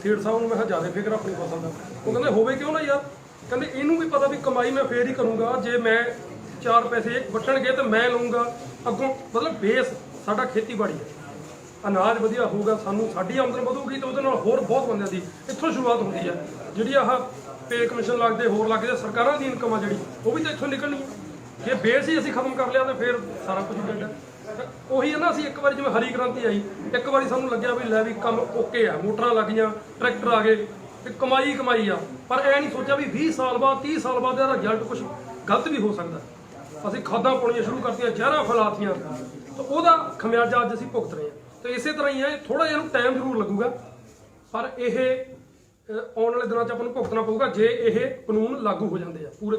ਸੇਠ ਸਾਹਿਬ ਨੂੰ ਮੈਂ ਕਿਹਾ ਜ਼ਿਆਦਾ ਫਿਕਰ ਆਪਣੀ ਫਸਲ ਦਾ। ਉਹ ਕਹਿੰਦੇ ਹੋਵੇ ਕਿਉਂ ਨਾ ਯਾਰ, ਕਹਿੰਦੇ ਇਹਨੂੰ ਵੀ ਪਤਾ ਵੀ ਕਮਾਈ ਮੈਂ ਫੇਰ ਹੀ ਕਰੂੰਗਾ ਜੇ ਮੈਂ 4 ਪੈਸੇ ਵੱਟਣਗੇ ਤੇ ਮੈਂ ਲਊਂਗਾ ਅੱਗੋਂ। ਮਤਲਬ ਬੇਸ ਸਾਡਾ ਖੇਤੀਬਾੜੀ ਹੈ, ਅਨਾਜ ਵਧੀਆ ਹੋਊਗਾ, ਸਾਨੂੰ ਸਾਡੀ ਆਮਦਨ ਵਧੂਗੀ ਤੇ ਉਹਦੇ ਨਾਲ ਹੋਰ ਬਹੁਤ ਬੰਦਿਆਂ ਦੀ ਇੱਥੋਂ ਸ਼ੁਰੂਆਤ ਹੁੰਦੀ ਹੈ। ਜਿਹੜੀ ਆਹ ਪੇ ਕਮਿਸ਼ਨ ਲੱਗਦੇ ਹੋਰ ਲੱਗਦੇ ਸਰਕਾਰਾਂ ਦੀ ਇਨਕਮ ਆ ਜਿਹੜੀ ਉਹ ਵੀ ਤਾਂ ਇੱਥੋਂ ਨਿਕਲਣੀ ਹੈ। ਜੇ ਬੇਸ ਹੀ ਅਸੀਂ ਖਤਮ ਕਰ ਲਿਆ ਤਾਂ ਫਿਰ ਸਾਰਾ ਕੁਝ ਡੱਡ ਹੈ। ਉਹੀ ਹੈ ਨਾ, ਅਸੀਂ ਇੱਕ ਵਾਰੀ ਜਿਵੇਂ ਹਰੀ ਕ੍ਰਾਂਤੀ ਆਈ, ਇੱਕ ਵਾਰੀ ਸਾਨੂੰ ਲੱਗਿਆ ਵੀ ਲੈ ਵੀ ਕੰਮ ਓਕੇ ਆ, ਮੋਟਰਾਂ ਲੱਗ ਗਈਆਂ, ਟਰੈਕਟਰ ਆ ਗਏ ਤੇ ਕਮਾਈ ਕਮਾਈ ਆ। ਪਰ ਇਹ ਨਹੀਂ ਸੋਚਿਆ ਵੀ 20 ਸਾਲ ਬਾਅਦ 30 ਸਾਲ ਬਾਅਦ ਇਹਦਾ ਰਿਜ਼ਲਟ ਕੁਝ ਗਲਤ ਵੀ ਹੋ ਸਕਦਾ। ਅਸੀਂ ਖਾਦਾਂ ਪਾਉਣੀਆਂ ਸ਼ੁਰੂ ਕਰਤੀਆਂ, ਜ਼ਹਿਰਾਂ ਫੈਲਾਤੀਆਂ, ਤਾਂ ਉਹਦਾ ਖਮਿਆਜਾ ਅੱਜ ਅਸੀਂ ਭੁਗਤ ਰਹੇ ਹਾਂ। ਤੇ ਇਸੇ ਤਰ੍ਹਾਂ ਹੀ ਹੈ, ਥੋੜਾ ਜਿਹਾ ਇਹਨੂੰ ਟਾਈਮ ਜ਼ਰੂਰ ਲੱਗੂਗਾ ਪਰ ਇਹ ਆਉਣ ਵਾਲੇ ਦਿਨਾਂ 'ਚ ਆਪਾਂ ਨੂੰ ਭੁਗਤਣਾ ਪਊਗਾ ਜੇ ਇਹ ਕਾਨੂੰਨ ਲਾਗੂ ਹੋ ਜਾਂਦੇ ਆ ਪੂਰੇ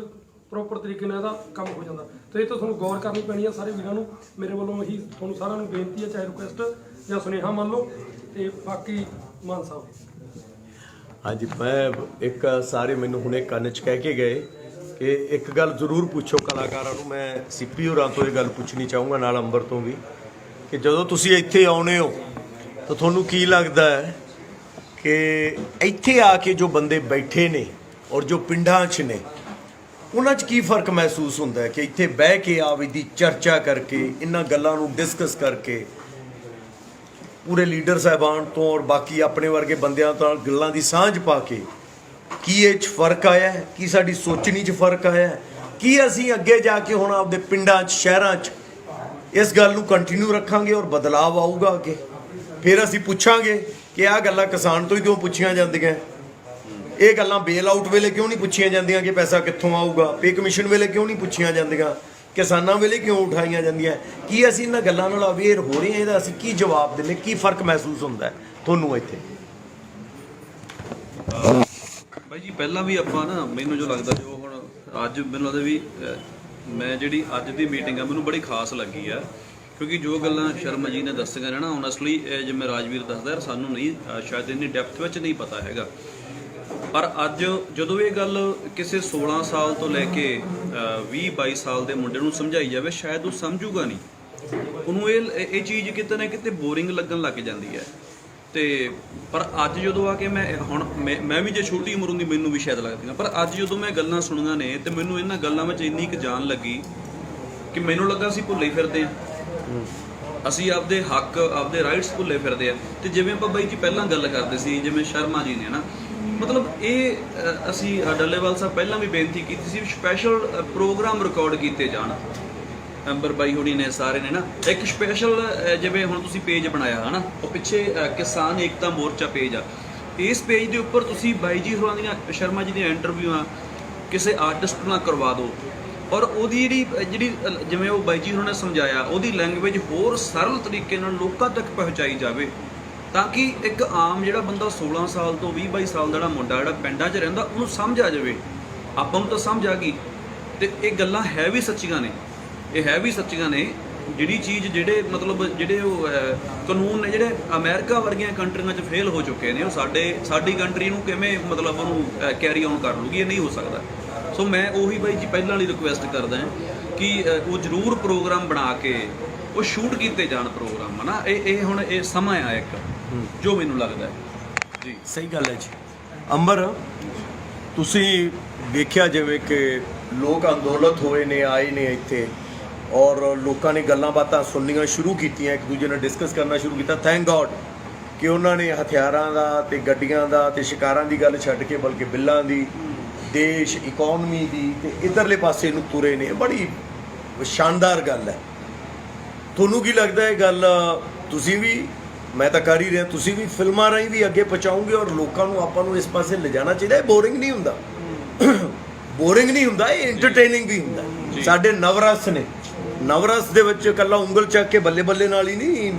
ਪ੍ਰੋਪਰ ਤਰੀਕੇ ਨਾਲ ਇਹਦਾ ਕੰਮ ਹੋ ਜਾਂਦਾ। ਤੇ ਇਹ ਤਾਂ ਤੁਹਾਨੂੰ ਗੌਰ ਕਰਨੀ ਪੈਣੀ ਆ ਸਾਰੇ ਵੀਰਾਂ ਨੂੰ। ਮੇਰੇ ਵੱਲੋਂ ਇਹੀ ਤੁਹਾਨੂੰ ਸਾਰਿਆਂ ਨੂੰ ਬੇਨਤੀ ਹੈ, ਚਾਹੇ ਰਿਕੁਐਸਟ ਜਾਂ ਸੁਨੇਹਾ ਮੰਨ ਲਓ। ਤੇ ਬਾਕੀ ਮਾਨ ਸਾਹਿਬ। ਹਾਂਜੀ, ਮੈਂ ਇੱਕ ਸਾਰੇ ਮੈਨੂੰ ਹੁਣੇ ਕੰਨ 'ਚ ਕਹਿ ਕੇ ਗਏ ਕਿ ਇੱਕ ਗੱਲ ਜ਼ਰੂਰ ਪੁੱਛੋ ਕਲਾਕਾਰਾਂ ਨੂੰ। ਮੈਂ ਸੀਪੀ ਹੋਰਾਂ ਤੋਂ ਇਹ ਗੱਲ ਪੁੱਛਣੀ ਚਾਹੂੰਗਾ, ਨਾਲ ਅੰਬਰ ਤੋਂ ਵੀ, ਕਿ ਜਦੋਂ ਤੁਸੀਂ ਇੱਥੇ ਆਉਨੇ ਹੋ ਤਾਂ ਤੁਹਾਨੂੰ ਕੀ ਲੱਗਦਾ ਹੈ ਕਿ ਇੱਥੇ ਆ ਕੇ ਜੋ ਬੰਦੇ ਬੈਠੇ ਨੇ ਔਰ ਜੋ ਪਿੰਡਾਂ 'ਚ ਨੇ ਉਹਨਾਂ 'ਚ ਕੀ ਫਰਕ ਮਹਿਸੂਸ ਹੁੰਦਾ ਹੈ ਕਿ ਇੱਥੇ ਬਹਿ ਕੇ ਆਪ ਇਹਦੀ ਚਰਚਾ ਕਰਕੇ ਇਹਨਾਂ ਗੱਲਾਂ ਨੂੰ ਡਿਸਕਸ ਕਰਕੇ ਪੂਰੇ ਲੀਡਰ ਸਾਹਿਬਾਨ ਤੋਂ ਔਰ ਬਾਕੀ ਆਪਣੇ ਵਰਗੇ ਬੰਦਿਆਂ ਤੋਂ ਗੱਲਾਂ ਦੀ ਸਾਂਝ ਪਾ ਕੇ ਕੀ ਇਹ 'ਚ ਫਰਕ ਆਇਆ ਹੈ? ਕੀ ਸਾਡੀ ਸੋਚਣੀ 'ਚ ਫਰਕ ਆਇਆ ਹੈ? ਕੀ ਅਸੀਂ ਅੱਗੇ ਜਾ ਕੇ ਹੁਣ ਆਪਦੇ ਪਿੰਡਾਂ 'ਚ ਸ਼ਹਿਰਾਂ 'ਚ ਇਸ ਗੱਲ ਨੂੰ ਕੰਟੀਨਿਊ ਰੱਖਾਂਗੇ ਔਰ ਬਦਲਾਵ ਆਊਗਾ ਅੱਗੇ? ਫਿਰ ਅਸੀਂ ਪੁੱਛਾਂਗੇ ਕਿ ਆਹ ਗੱਲਾਂ ਕਿਸਾਨ ਤੋਂ ਹੀ ਕਿਉਂ ਪੁੱਛੀਆਂ ਜਾਂਦੀਆਂ, ਇਹ ਗੱਲਾਂ ਬੇਲ ਆਊਟ ਵੇਲੇ ਕਿਉਂ ਨਹੀਂ ਪੁੱਛੀਆਂ ਜਾਂਦੀਆਂ ਕਿ ਪੈਸਾ ਕਿੱਥੋਂ ਆਊਗਾ, ਪੇ ਕਮਿਸ਼ਨ ਵੇਲੇ ਕਿਉਂ ਨਹੀਂ ਪੁੱਛੀਆਂ ਜਾਂਦੀਆਂ, ਕਿਸਾਨਾਂ ਵੇਲੇ ਕਿਉਂ ਉਠਾਈਆਂ ਜਾਂਦੀਆਂ? ਕੀ ਅਸੀਂ ਇਹਨਾਂ ਗੱਲਾਂ ਨਾਲ ਅਵੇਅਰ ਹੋ ਰਹੇ ਹਾਂ? ਇਹਦਾ ਅਸੀਂ ਕੀ ਜਵਾਬ ਦਿੰਦੇ? ਕੀ ਫਰਕ ਮਹਿਸੂਸ ਹੁੰਦਾ ਹੈ ਤੁਹਾਨੂੰ ਇੱਥੇ? ਬਾਈ ਜੀ ਪਹਿਲਾਂ ਵੀ ਆਪਾਂ ਨਾ, ਮੈਨੂੰ ਜੋ ਲੱਗਦਾ ਜੋ ਹੁਣ ਅੱਜ ਮੈਨੂੰ ਲੱਗਦਾ ਵੀ ਮੈਂ ਜਿਹੜੀ ਅੱਜ ਦੀ ਮੀਟਿੰਗ ਆ ਮੈਨੂੰ ਬੜੀ ਖਾਸ ਲੱਗੀ ਆ, ਕਿਉਂਕਿ ਜੋ ਗੱਲਾਂ ਸ਼ਰਮਾ ਜੀ ਨੇ ਦੱਸੀਆਂ ਨੇ ਨਾ ਓਨੈਸਟਲੀ ਜਿਵੇਂ ਰਾਜਵੀਰ ਦੱਸਦਾ ਯਾਰ ਸਾਨੂੰ ਨਹੀਂ ਸ਼ਾਇਦ ਇੰਨੀ ਡੈਪਥ ਵਿੱਚ ਨਹੀਂ ਪਤਾ ਹੈਗਾ। ਪਰ ਅੱਜ ਜਦੋਂ ਇਹ ਗੱਲ ਕਿਸੇ 16 ਸਾਲ ਤੋਂ ਲੈ ਕੇ 20-22 ਸਾਲ ਦੇ ਮੁੰਡੇ ਨੂੰ ਸਮਝਾਈ ਜਾਵੇ ਸ਼ਾਇਦ ਉਹ ਸਮਝੂਗਾ ਨਹੀਂ। ਉਹਨੂੰ ਇਹ ਚੀਜ਼ ਕਿਤੇ ਨਾ ਕਿਤੇ ਬੋਰਿੰਗ ਲੱਗਣ ਲੱਗ ਜਾਂਦੀ ਹੈ। ਤੇ ਪਰ ਅੱਜ ਜਦੋਂ ਆ ਕੇ ਮੈਂ ਵੀ ਜੇ ਛੋਟੀ ਉਮਰ ਹੁੰਦੀ ਮੈਨੂੰ ਵੀ ਸ਼ਾਇਦ ਲੱਗਦੀਆਂ, ਪਰ ਅੱਜ ਜਦੋਂ ਮੈਂ ਗੱਲਾਂ ਸੁਣੀਆਂ ਨੇ ਤੇ ਮੈਨੂੰ ਇਹਨਾਂ ਗੱਲਾਂ ਵਿੱਚ ਇੰਨੀ ਕੁ ਜਾਨ ਲੱਗੀ ਕਿ ਮੈਨੂੰ ਲੱਗਾ ਅਸੀਂ ਭੁੱਲੇ ਫਿਰਦੇ ਹਾਂ, ਅਸੀਂ ਆਪਦੇ ਹੱਕ ਆਪਦੇ ਰਾਈਟਸ ਭੁੱਲੇ ਫਿਰਦੇ ਆ। ਤੇ ਜਿਵੇਂ ਆਪਾਂ ਬਾਈ ਜੀ ਪਹਿਲਾਂ ਗੱਲ ਕਰਦੇ ਸੀ, ਜਿਵੇਂ ਸ਼ਰਮਾ ਜੀ ਨੇ ਨਾ, ਮਤਲਬ ਇਹ ਅਸੀਂ ਡੱਲੇਵਾਲ ਸਾਹਿਬ ਪਹਿਲਾਂ ਵੀ ਬੇਨਤੀ ਕੀਤੀ ਸੀ ਸਪੈਸ਼ਲ ਪ੍ਰੋਗਰਾਮ ਰਿਕਾਰਡ ਕੀਤੇ ਜਾਣ। ਅੰਬਰ ਬਾਈ ਹੋਣੀ ਨੇ ਸਾਰੇ ਨੇ ਨਾ ਇੱਕ ਸਪੈਸ਼ਲ ਜਿਵੇਂ ਹੁਣ ਤੁਸੀਂ ਪੇਜ ਬਣਾਇਆ ਹੈ ਨਾ, ਉਹ ਪਿੱਛੇ ਕਿਸਾਨ ਏਕਤਾ ਮੋਰਚਾ ਪੇਜ ਆ, ਇਸ ਪੇਜ ਦੇ ਉੱਪਰ ਤੁਸੀਂ ਬਾਈ ਜੀ ਹੋਰਾਂ ਦੀਆਂ ਸ਼ਰਮਾ ਜੀ ਦੀਆਂ ਇੰਟਰਵਿਊਆਂ ਕਿਸੇ ਆਰਟਿਸਟ ਨਾਲ ਕਰਵਾ ਦਿਓ ਔਰ ਉਹਦੀ ਜਿਹੜੀ ਜਿਵੇਂ ਉਹ ਬਾਈ ਜੀ ਹੋਰਾਂ ਨੇ ਸਮਝਾਇਆ ਉਹਦੀ ਲੈਂਗੁਏਜ ਹੋਰ ਸਰਲ ਤਰੀਕੇ ਨਾਲ ਲੋਕਾਂ ਤੱਕ ਪਹੁੰਚਾਈ ਜਾਵੇ, ਤਾਂ ਕਿ ਇੱਕ ਆਮ ਜਿਹੜਾ ਬੰਦਾ 16 ਸਾਲ ਤੋਂ 20-22 ਸਾਲ ਦਾ ਜਿਹੜਾ ਮੁੰਡਾ ਜਿਹੜਾ ਪਿੰਡਾਂ 'ਚ ਰਹਿੰਦਾ ਉਹਨੂੰ ਸਮਝ ਆ ਜਾਵੇ। ਆਪਾਂ ਨੂੰ ਤਾਂ ਸਮਝ ਆ ਗਈ ਤੇ ਇਹ ਗੱਲਾਂ ਹੈ ਵੀ ਸੱਚੀਆਂ ਨੇ, ਇਹ ਹੈ ਵੀ ਸੱਚੀਆਂ ਨੇ। ਜਿਹੜੀ ਚੀਜ਼ ਜਿਹੜੇ ਮਤਲਬ ਜਿਹੜੇ ਉਹ ਕਾਨੂੰਨ ਨੇ ਜਿਹੜੇ ਅਮਰੀਕਾ ਵਰਗੀਆਂ ਕੰਟਰੀਆਂ 'ਚ ਫੇਲ ਹੋ ਚੁੱਕੇ ਨੇ, ਉਹ ਸਾਡੀ ਕੰਟਰੀ ਨੂੰ ਕਿਵੇਂ ਮਤਲਬ ਉਹਨੂੰ ਕੈਰੀ ਆਨ ਕਰ ਲੂਗੀ? ਇਹ ਨਹੀਂ ਹੋ ਸਕਦਾ। ਸੋ ਮੈਂ ਉਹੀ ਬਾਈ ਜੀ ਪਹਿਲਾਂ ਵਾਲੀ ਰਿਕੁਐਸਟ ਕਰਦਾ ਕਿ ਉਹ ਜ਼ਰੂਰ ਪ੍ਰੋਗਰਾਮ ਬਣਾ ਕੇ ਉਹ ਸ਼ੂਟ ਕੀਤੇ ਜਾਣ ਪ੍ਰੋਗਰਾਮ, ਹੈ ਨਾ। ਇਹ ਹੁਣ ਇਹ ਸਮਾਂ ਆ ਇੱਕ ਜੋ ਮੈਨੂੰ ਲੱਗਦਾ ਹੈ ਜੀ। ਸਹੀ ਗੱਲ ਹੈ ਜੀ। ਅੰਬਰ, ਤੁਸੀਂ ਵੇਖਿਆ ਜਿਵੇਂ ਕਿ ਲੋਕ ਅੰਦੋਲਨ ਹੋਏ ਨੇ, ਆਏ ਨੇ ਇੱਥੇ ਔਰ ਲੋਕਾਂ ਨੇ ਗੱਲਾਂ ਬਾਤਾਂ ਸੁਣਨੀਆਂ ਸ਼ੁਰੂ ਕੀਤੀਆਂ, ਇੱਕ ਦੂਜੇ ਨਾਲ ਡਿਸਕਸ ਕਰਨਾ ਸ਼ੁਰੂ ਕੀਤਾ। ਥੈਂਕ ਗੋਡ ਕਿ ਉਹਨਾਂ ਨੇ ਹਥਿਆਰਾਂ ਦਾ ਤੇ ਗੱਡੀਆਂ ਦਾ ਤੇ ਸ਼ਿਕਾਰਾਂ ਦੀ ਗੱਲ ਛੱਡ ਕੇ ਬਲਕਿ ਬਿੱਲਾਂ ਦੀ, ਦੇਸ਼ ਇਕਨੋਮੀ ਦੀ ਤੇ ਇਧਰਲੇ ਪਾਸੇ ਨੂੰ ਤੁਰੇ ਨੇ। ਬੜੀ ਸ਼ਾਨਦਾਰ ਗੱਲ ਹੈ। ਤੁਹਾਨੂੰ ਕੀ ਲੱਗਦਾ ਇਹ ਗੱਲ ਤੁਸੀਂ ਵੀ, ਮੈਂ ਤਾਂ ਕਰ ਹੀ ਰਿਹਾ, ਤੁਸੀਂ ਵੀ ਫਿਲਮਾਂ ਰਾਹੀਂ ਵੀ ਅੱਗੇ ਪਹੁੰਚਾਓਗੇ ਔਰ ਲੋਕਾਂ ਨੂੰ ਆਪਾਂ ਨੂੰ ਇਸ ਪਾਸੇ ਲਿਜਾਣਾ ਚਾਹੀਦਾ? ਇਹ ਬੋਰਿੰਗ ਨਹੀਂ ਹੁੰਦਾ, ਬੋਰਿੰਗ ਨਹੀਂ ਹੁੰਦਾ, ਇਹ ਐਂਟਰਟੇਨਿੰਗ ਵੀ ਹੁੰਦਾ। ਸਾਡੇ ਨਵਰਸ ਨੇ ਨਵਰਸ ਦੇ ਵਿੱਚ ਇਕੱਲਾ ਉਂਗਲ ਚੱਕ ਕੇ ਬੱਲੇ ਬੱਲੇ ਨਾਲ ਹੀ ਨਹੀਂ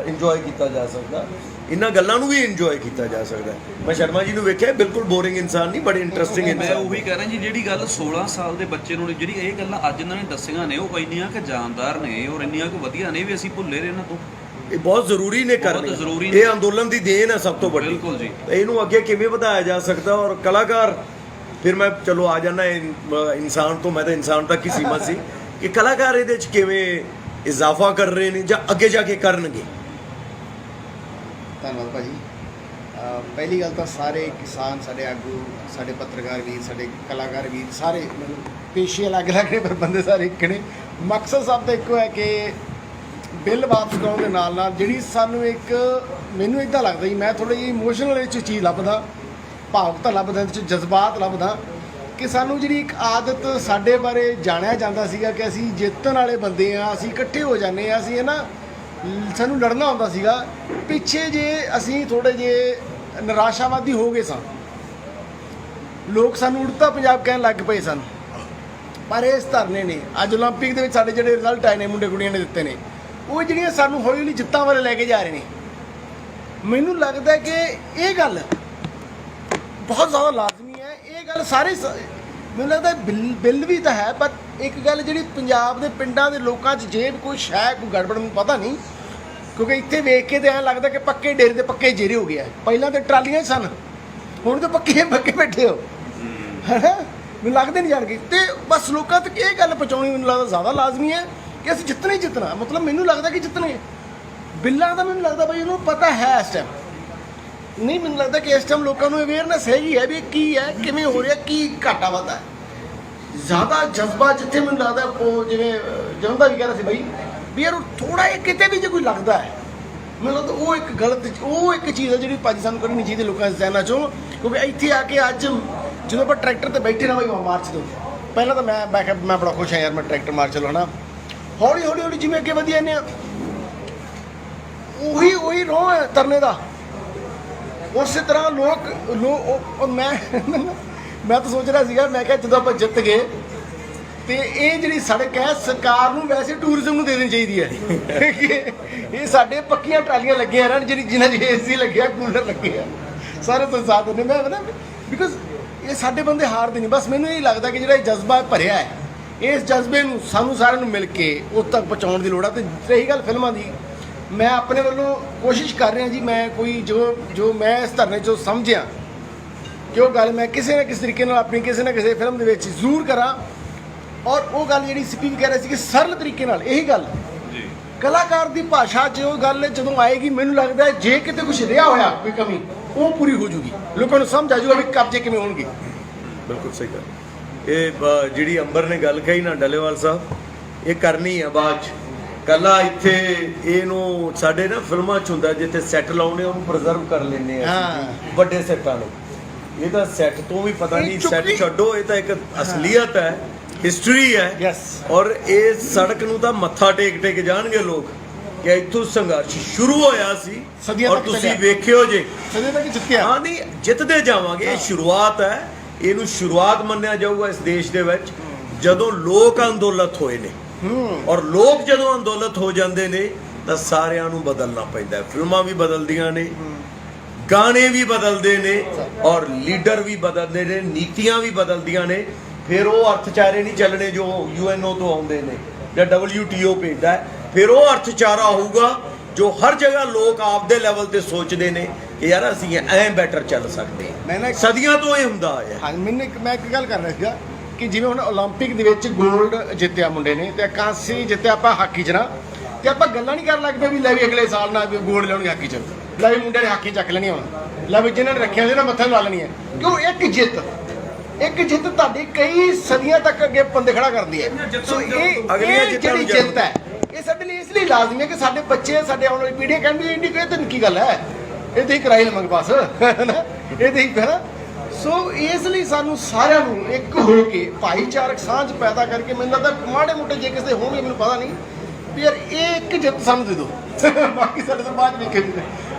ਇੰਜੋਏ ਕੀਤਾ ਜਾ ਸਕਦਾ, ਇਹਨਾਂ ਗੱਲਾਂ ਨੂੰ ਵੀ ਇੰਜੋਏ ਕੀਤਾ ਜਾ ਸਕਦਾ। ਮੈਂ ਸ਼ਰਮਾ ਜੀ ਨੂੰ ਵੇਖਿਆ, ਬਿਲਕੁਲ ਬੋਰਿੰਗ ਇਨਸਾਨ ਨਹੀਂ, ਬੜੇ ਇੰਟਰਸਟਿੰਗ ਮੈਂ ਇਨਸਾਨ। ਉਹੀ ਕਹਿ ਰਿਹਾ ਜੀ, ਜਿਹੜੀ ਗੱਲ 16 ਸਾਲ ਦੇ ਬੱਚੇ ਨੂੰ ਜਿਹੜੀ ਇਹ ਗੱਲਾਂ ਅੱਜ ਇਹਨਾਂ ਨੇ ਦੱਸੀਆਂ ਨੇ, ਉਹ ਇੰਨੀਆਂ ਕਿ ਜਾਨਦਾਰ ਨੇ ਔਰ ਇੰਨੀਆਂ ਕਿ ਵਧੀਆ ਨੇ ਵੀ ਅਸੀਂ ਭੁੱਲੇ ਰਹੇ ਇਹਨਾਂ ਤੋਂ। ਇਹ ਬਹੁਤ ਜ਼ਰੂਰੀ ਨੇ ਬਹੁਤ ਕਰਨੇ, ਜ਼ਰੂਰੀ ਨੇ। ਇਹ ਅੰਦੋਲਨ ਦੀ ਦੇਣ ਹੈ ਸਭ ਤੋਂ ਵੱਡੀ। ਬਿਲਕੁਲ ਜੀ। ਇਹਨੂੰ ਅੱਗੇ ਕਿਵੇਂ ਵਧਾਇਆ ਜਾ ਸਕਦਾ, ਔਰ ਕਲਾਕਾਰ, ਫਿਰ ਮੈਂ ਚਲੋ ਆ ਜਾਣਾ ਇਨਸਾਨ ਤੋਂ, ਮੈਂ ਤਾਂ ਇਨਸਾਨ ਤੱਕ ਹੀ ਸੀਮਤ ਸੀ, ਕਿ ਕਲਾਕਾਰ ਇਹਦੇ 'ਚ ਕਿਵੇਂ ਇਜ਼ਾਫਾ ਕਰ ਰਹੇ ਨੇ ਜਾਂ ਅੱਗੇ ਜਾ ਕੇ ਕਰਨਗੇ। ਧੰਨਵਾਦ ਭਾਜੀ। ਪਹਿਲੀ ਗੱਲ ਤਾਂ ਸਾਰੇ ਕਿਸਾਨ, ਸਾਡੇ ਆਗੂ, ਸਾਡੇ ਪੱਤਰਕਾਰ ਵੀਰ, ਸਾਡੇ ਕਲਾਕਾਰ ਵੀਰ, ਸਾਰੇ ਮਤਲਬ ਪੇਸ਼ੇ ਅਲੱਗ-ਅਲੱਗ ਨੇ ਪਰ ਬੰਦੇ ਸਾਰੇ ਇੱਕ ਨੇ। ਮਕਸਦ ਸਭ ਦਾ ਇੱਕੋ ਹੈ ਕਿ ਬਿੱਲ ਵਾਪਸ ਕਰਾਉਣ ਦੇ ਨਾਲ ਨਾਲ ਜਿਹੜੀ ਸਾਨੂੰ ਇੱਕ, ਮੈਨੂੰ ਇੱਦਾਂ ਲੱਗਦਾ ਜੀ, ਮੈਂ ਥੋੜ੍ਹੀ ਜਿਹੀ ਇਮੋਸ਼ਨਲ ਇਹ 'ਚ ਚੀਜ਼ ਲੱਭਦਾ, ਭਾਵੁਕਤਾ ਲੱਭਦਾ, ਇਹਦੇ 'ਚ ਜਜ਼ਬਾਤ ਲੱਭਦਾ, ਕਿ ਸਾਨੂੰ ਜਿਹੜੀ ਇੱਕ ਆਦਤ ਸਾਡੇ ਬਾਰੇ ਜਾਣਿਆ ਜਾਂਦਾ ਸੀਗਾ ਕਿ ਅਸੀਂ ਜਿੱਤਣ ਵਾਲੇ ਬੰਦੇ ਆ, ਅਸੀਂ ਇਕੱਠੇ ਹੋ ਜਾਂਦੇ ਆ, ਅਸੀਂ ਹੈ ਨਾ, ਸਾਨੂੰ ਲੜਨਾ ਹੁੰਦਾ ਸੀਗਾ। ਪਿੱਛੇ ਜੇ ਅਸੀਂ ਥੋੜ੍ਹੇ ਜਿਹੇ ਨਿਰਾਸ਼ਾਵਾਦੀ ਹੋ ਗਏ ਸਾਂ, ਲੋਕ ਸਾਨੂੰ ਉੜਤਾ ਪੰਜਾਬ ਕਹਿਣ ਲੱਗ ਪਏ ਸਨ, ਪਰ ਇਸ ਧਰਨੇ ਨੇ ਅੱਜ ਓਲੰਪਿਕ ਦੇ ਵਿੱਚ ਸਾਡੇ ਜਿਹੜੇ ਰਿਜ਼ਲਟ ਆਏ ਨੇ ਮੁੰਡੇ ਕੁੜੀਆਂ ਨੇ ਦਿੱਤੇ ਨੇ, ਉਹ ਜਿਹੜੀਆਂ ਸਾਨੂੰ ਹੌਲੀ ਹੌਲੀ ਜਿੱਤਾਂ ਵੱਲ ਲੈ ਕੇ ਜਾ ਰਹੇ ਨੇ। ਮੈਨੂੰ ਲੱਗਦਾ ਕਿ ਇਹ ਗੱਲ ਬਹੁਤ ਜ਼ਿਆਦਾ ਲਾਜ਼ਮੀ ਹੈ। ਇਹ ਗੱਲ ਸਾਰੇ ਮੈਨੂੰ ਲੱਗਦਾ ਬਿੱਲ ਵੀ ਤਾਂ ਹੈ, ਪਰ ਇੱਕ ਗੱਲ ਜਿਹੜੀ ਪੰਜਾਬ ਦੇ ਪਿੰਡਾਂ ਦੇ ਲੋਕਾਂ 'ਚ ਜੇ ਕੋਈ ਸ਼ਾਇਦ ਕੋਈ ਗੜਬੜ ਨੂੰ ਪਤਾ ਨਹੀਂ, ਕਿਉਂਕਿ ਇੱਥੇ ਵੇਖ ਕੇ ਤਾਂ ਐਂ ਲੱਗਦਾ ਕਿ ਪੱਕੇ ਡੇਰੇ ਦੇ ਪੱਕੇ ਜੇਰੇ ਹੋ ਗਿਆ। ਪਹਿਲਾਂ ਤਾਂ ਟਰਾਲੀਆਂ ਹੀ ਸਨ, ਹੁਣ ਤਾਂ ਪੱਕੇ ਬੈਠੇ ਹੋ, ਹੈ ਨਾ, ਮੈਨੂੰ ਲੱਗਦੇ ਨਹੀਂ ਜਾਣਗੇ। ਤੇ ਬਸ ਲੋਕਾਂ ਤੱਕ ਇਹ ਗੱਲ ਪਹੁੰਚਾਉਣੀ ਮੈਨੂੰ ਲੱਗਦਾ ਜ਼ਿਆਦਾ ਲਾਜ਼ਮੀ ਹੈ ਕਿ ਅਸੀਂ ਜਿੱਤਣਾ ਹੀ ਜਿੱਤਣਾ। ਮਤਲਬ ਮੈਨੂੰ ਲੱਗਦਾ ਕਿ ਜਿੱਤਣੇ ਬਿੱਲਾਂ ਦਾ, ਮੈਨੂੰ ਲੱਗਦਾ ਬਈ ਉਹਨੂੰ ਪਤਾ ਹੈ ਇਸ ਟਾਈਮ ਨਹੀਂ, ਮੈਨੂੰ ਲੱਗਦਾ ਕਿ ਇਸ ਟਾਈਮ ਲੋਕਾਂ ਨੂੰ ਅਵੇਅਰਨੈਸ ਹੈਗੀ ਹੈ ਵੀ ਕੀ ਹੈ, ਕਿਵੇਂ ਹੋ ਰਿਹਾ, ਕੀ ਘਾਟਾ ਵਾਧਾ ਹੈ। ਜ਼ਿਆਦਾ ਜਜ਼ਬਾ ਜਿੱਥੇ ਮੈਨੂੰ ਲੱਗਦਾ, ਉਹ ਜਿਵੇਂ ਜਨਤਾ ਵੀ ਕਹਿ ਰਿਹਾ ਸੀ ਬਈ ਵੀ ਯਾਰ ਥੋੜ੍ਹਾ ਜਿਹਾ ਕਿਤੇ ਵੀ ਜੇ ਕੋਈ ਲੱਗਦਾ ਹੈ, ਮੈਨੂੰ ਲੱਗਦਾ ਉਹ ਇੱਕ ਗਲਤ, ਉਹ ਇੱਕ ਚੀਜ਼ ਹੈ ਜਿਹੜੀ ਭਾਜੀ ਸਾਨੂੰ ਕਰਨੀ ਚਾਹੀਦੀ ਲੋਕਾਂ ਦੇ ਜ਼ਹਿਨਾਂ 'ਚੋਂ। ਕਿਉਂਕਿ ਇੱਥੇ ਆ ਕੇ ਅੱਜ ਜਦੋਂ ਆਪਾਂ ਟਰੈਕਟਰ 'ਤੇ ਬੈਠੇ ਨਾ ਬਈ ਮਾਰਚ ਤੋਂ ਪਹਿਲਾਂ ਤਾਂ ਮੈਂ ਬੜਾ ਖੁਸ਼ ਹਾਂ ਯਾਰ, ਮੈਂ ਟਰੈਕਟਰ ਮਾਰਚ ਚਲਾਉਣਾ, ਹੌਲੀ ਹੌਲੀ ਹੌਲੀ ਜਿਵੇਂ ਅੱਗੇ ਵਧੀ ਜਾਂਦੇ ਹਾਂ, ਉਹੀ ਰੋਹ ਹੈ ਤਰਨੇ ਦਾ। ਉਸੇ ਤਰ੍ਹਾਂ ਲੋਕ ਮੈਂ ਤਾਂ ਸੋਚ ਰਿਹਾ ਸੀਗਾ, ਮੈਂ ਕਿਹਾ ਜਦੋਂ ਆਪਾਂ ਜਿੱਤ ਗਏ ਤੇ ਇਹ ਜਿਹੜੀ ਸੜਕ ਹੈ ਸਰਕਾਰ ਨੂੰ ਵੈਸੇ ਟੂਰਿਜ਼ਮ ਨੂੰ ਦੇ ਦੇਣੀ ਚਾਹੀਦੀ ਹੈ। ਇਹ ਸਾਡੇ ਪੱਕੀਆਂ ਟਰਾਲੀਆਂ ਲੱਗੀਆਂ ਹਨ ਜਿਨ੍ਹਾਂ 'ਚ AC ਲੱਗਿਆ, ਕੂਲਰ ਲੱਗੇ ਆ, ਸਾਰੇ ਸੰਸਾਰ ਨੇ। ਮੈਂ ਪਤਾ ਬਿਕੋਜ਼ ਇਹ ਸਾਡੇ ਬੰਦੇ ਹਾਰਦੇ ਨਹੀਂ। ਬਸ ਮੈਨੂੰ ਇਹ ਲੱਗਦਾ ਕਿ ਜਿਹੜਾ ਇਹ ਜਜ਼ਬਾ ਭਰਿਆ ਹੈ, ਇਸ ਜਜ਼ਬੇ ਨੂੰ ਸਾਨੂੰ ਸਾਰਿਆਂ ਨੂੰ ਮਿਲ ਕੇ ਉਸ ਤੱਕ ਪਹੁੰਚਾਉਣ ਦੀ ਲੋੜ ਹੈ। ਤੇ ਰਹੀ ਗੱਲ ਫਿਲਮਾਂ ਦੀ, ਮੈਂ ਆਪਣੇ ਵੱਲੋਂ ਕੋਸ਼ਿਸ਼ ਕਰ ਰਿਹਾ ਜੀ, ਮੈਂ ਕੋਈ ਜੋ ਮੈਂ ਇਸ ਧਰਨੇ 'ਚੋਂ ਸਮਝਿਆ ਕਿ ਉਹ ਗੱਲ ਮੈਂ ਕਿਸੇ ਨਾ ਕਿਸੇ ਤਰੀਕੇ ਨਾਲ ਆਪਣੀ ਕਿਸੇ ਨਾ ਕਿਸੇ ਫਿਲਮ ਦੇ ਵਿੱਚ ਜ਼ਰੂਰ ਕਰਾਂ। ਔਰ ਉਹ ਗੱਲ ਜਿਹੜੀ ਸਿੱਪੀ ਵੀ ਕਹਿ ਰਿਹਾ ਸੀ ਕਿ ਸਰਲ ਤਰੀਕੇ ਨਾਲ ਇਹੀ ਗੱਲ ਜੀ, ਕਲਾਕਾਰ ਦੀ ਭਾਸ਼ਾ 'ਚ ਉਹ ਗੱਲ ਜਦੋਂ ਆਏਗੀ, ਮੈਨੂੰ ਲੱਗਦਾ ਜੇ ਕਿਤੇ ਕੁਝ ਰਿਹਾ ਹੋਇਆ ਕੋਈ ਕਮੀ, ਉਹ ਪੂਰੀ ਹੋ ਜੂਗੀ, ਲੋਕਾਂ ਨੂੰ ਸਮਝ ਆ ਜੂਗਾ ਵੀ ਕਬਜ਼ੇ ਕਿਵੇਂ ਹੋਣਗੇ। ਬਿਲਕੁਲ ਸਹੀ ਗੱਲ। ਇਹ ਜਿਹੜੀ ਅੰਬਰ ਨੇ ਗੱਲ ਕਹੀ ਨਾ ਡੱਲੇਵਾਲ ਸਾਹਿਬ, ਇਹ ਕਰਨੀ ਆ ਬਾਅਦ 'ਚ। ਕੱਲਾ ਇੱਥੇ ਇਹਨੂੰ ਸਾਡੇ ਨਾ ਫਿਲਮਾਂ 'ਚ ਹੁੰਦਾ ਜਿੱਥੇ ਸੈੱਟ ਲਾਉਣੇ ਉਹਨੂੰ ਪ੍ਰੀਜ਼ਰਵ ਕਰ ਲੈਂਦੇ ਆ ਅਸੀਂ, ਵੱਡੇ ਸੈੱਟਾਂ ਨੂੰ। ਇਹ ਤਾਂ ਸੈੱਟ ਤੋਂ ਵੀ ਪਤਾ ਨਹੀਂ, ਸੈੱਟ ਛੱਡੋ, ਇਹ ਤਾਂ ਇੱਕ ਅਸਲੀਅਤ ਹੈ, ਹਿਸਟਰੀ ਹੈ। ਯੈਸ। ਔਰ ਇਸ ਸੜਕ ਨੂੰ ਤਾਂ ਮੱਥਾ ਟੇਕ ਜਾਣਗੇ ਲੋਕ ਕਿ ਇੱਥੋਂ ਸੰਘਰਸ਼ ਸ਼ੁਰੂ ਹੋਇਆ ਸੀ, ਔਰ ਤੁਸੀਂ ਵੇਖਿਓ ਜੇ ਸਦੀਆਂ ਤੱਕ ਜਿੱਤਿਆ। ਹਾਂ, ਨਹੀਂ ਜਿੱਤਦੇ ਜਾਵਾਂਗੇ। ਇਹ ਸ਼ੁਰੂਆਤ ਹੈ, ਇਹਨੂੰ ਸ਼ੁਰੂਆਤ ਮੰਨਿਆ ਜਾਊਗਾ ਇਸ ਦੇਸ਼ ਦੇ ਵਿੱਚ ਜਦੋਂ ਲੋਕ ਅੰਦੋਲਤ ਹੋਏ ਨੇ। ਔਰ ਲੋਕ ਜਦੋਂ ਅੰਦੋਲਤ ਹੋ ਜਾਂਦੇ ਨੇ ਤਾਂ ਸਾਰਿਆਂ ਨੂੰ ਬਦਲਣਾ ਪੈਂਦਾ ਹੈ। ਫਿਲਮਾਂ ਵੀ ਬਦਲਦੀਆਂ ਨੇ, ਗਾਣੇ ਵੀ ਬਦਲਦੇ ਨੇ, ਔਰ ਲੀਡਰ ਵੀ ਬਦਲਦੇ ਨੇ, ਨੀਤੀਆਂ ਵੀ ਬਦਲਦੀਆਂ ਨੇ। ਫਿਰ ਉਹ ਅਰਥਚਾਰੇ ਨਹੀਂ ਚੱਲਣੇ ਜੋ UNO ਤੋਂ ਆਉਂਦੇ ਨੇ ਜਾਂ WTO ਭੇਜਦਾ ਹੈ। ਫਿਰ ਉਹ ਅਰਥਚਾਰਾ ਹੋਊਗਾ ਜੋ ਹਰ ਜਗ੍ਹਾ ਲੋਕ ਆਪਦੇ ਲੈਵਲ ਤੇ ਸੋਚਦੇ ਨੇ ਕਿ ਯਾਰ ਅਸੀਂ ਐਂ ਬੈਟਰ ਚੱਲ ਸਕਦੇ ਹਾਂ। ਸਦੀਆਂ ਤੋਂ ਇਹ ਹੁੰਦਾ ਆਇਆ। ਹਾਂ, ਮੈਂ ਇੱਕ ਗੱਲ ਕਰ ਰਿਹਾ ਸੀਗਾ ਕਿ ਜਿਵੇਂ ਹੁਣ ਓਲੰਪਿਕ ਦੇ ਵਿੱਚ 골ਡ ਜਿੱਤਿਆ ਮੁੰਡੇ ਨੇ ਤੇ ਕਾਂਸੀ ਜਿੱਤਿਆ ਆਪਾਂ ਹਾਕੀ 'ਚ ਨਾ, ਤੇ ਆਪਾਂ ਗੱਲਾਂ ਨਹੀਂ ਕਰਨ ਲੱਗ ਪਏ ਵੀ ਲੈ ਵੀ ਅਗਲੇ ਸਾਲ ਨਾਲ 골ਡ ਲਿਆਉਣਗੇ ਹਾਕੀ 'ਚ, ਲੈ ਵੀ ਮੁੰਡੇ ਨੇ ਹਾਕੀ ਚੱਕ ਲੈਣੀ ਹੁਣ, ਲੈ ਵੀ ਜਿਹਨਾਂ ਨੇ ਰੱਖਿਆ ਸੀ ਨਾ ਮੱਥੇ ਲਾ ਲੈਣੀ ਹੈ। ਕਿਉਂ? ਇੱਕ ਜਿੱਤ ਤੁਹਾਡੀ ਕਈ ਸਦੀਆਂ ਤੱਕ ਅੱਗੇ ਬੰਦੇ ਖੜਾ ਕਰਦੀ ਹੈ। ਸੋ ਇਹ ਜਿਹੜੀ ਜਿੱਤ ਹੈ ਇਹ ਸਾਡੇ ਲਈ ਇਸ ਲਈ ਲਾਜ਼ਮੀ ਹੈ ਕਿ ਸਾਡੇ ਬੱਚੇ, ਸਾਡੇ ਆਉਣ ਵਾਲੀ ਪੀੜ੍ਹੀਆਂ ਕਹਿਣ ਵੀ ਇੰਨੀ ਕੋਈ ਤਾਂ ਕੀ ਗੱਲ ਹੈ, ਇਹ ਤੇ ਹੀ ਕਰਾਈ ਲਵਾਂਗੇ ਬਸ, ਇਹ ਤੇ ਹੀ ਹੈ। ਸੋ ਇਸ ਲਈ ਸਾਨੂੰ ਸਾਰਿਆਂ ਨੂੰ ਇੱਕ ਹੋ ਕੇ ਭਾਈਚਾਰਕ ਸਾਂਝ ਪੈਦਾ ਕਰਕੇ, ਮੈਨੂੰ ਲੱਗਦਾ ਮਾੜੇ ਮੋਟੇ ਜੇ ਕਿਸੇ ਹੋਣਗੇ ਮੈਨੂੰ ਪਤਾ ਨਹੀਂ ਵੀ ਯਾਰ ਇਹ ਇੱਕ ਜਿੱਤ ਸਾਨੂੰ ਦੇ ਦਿਓ, ਬਾਕੀ ਸਾਡੇ ਤੋਂ ਬਾਅਦ ਵੇਖੇ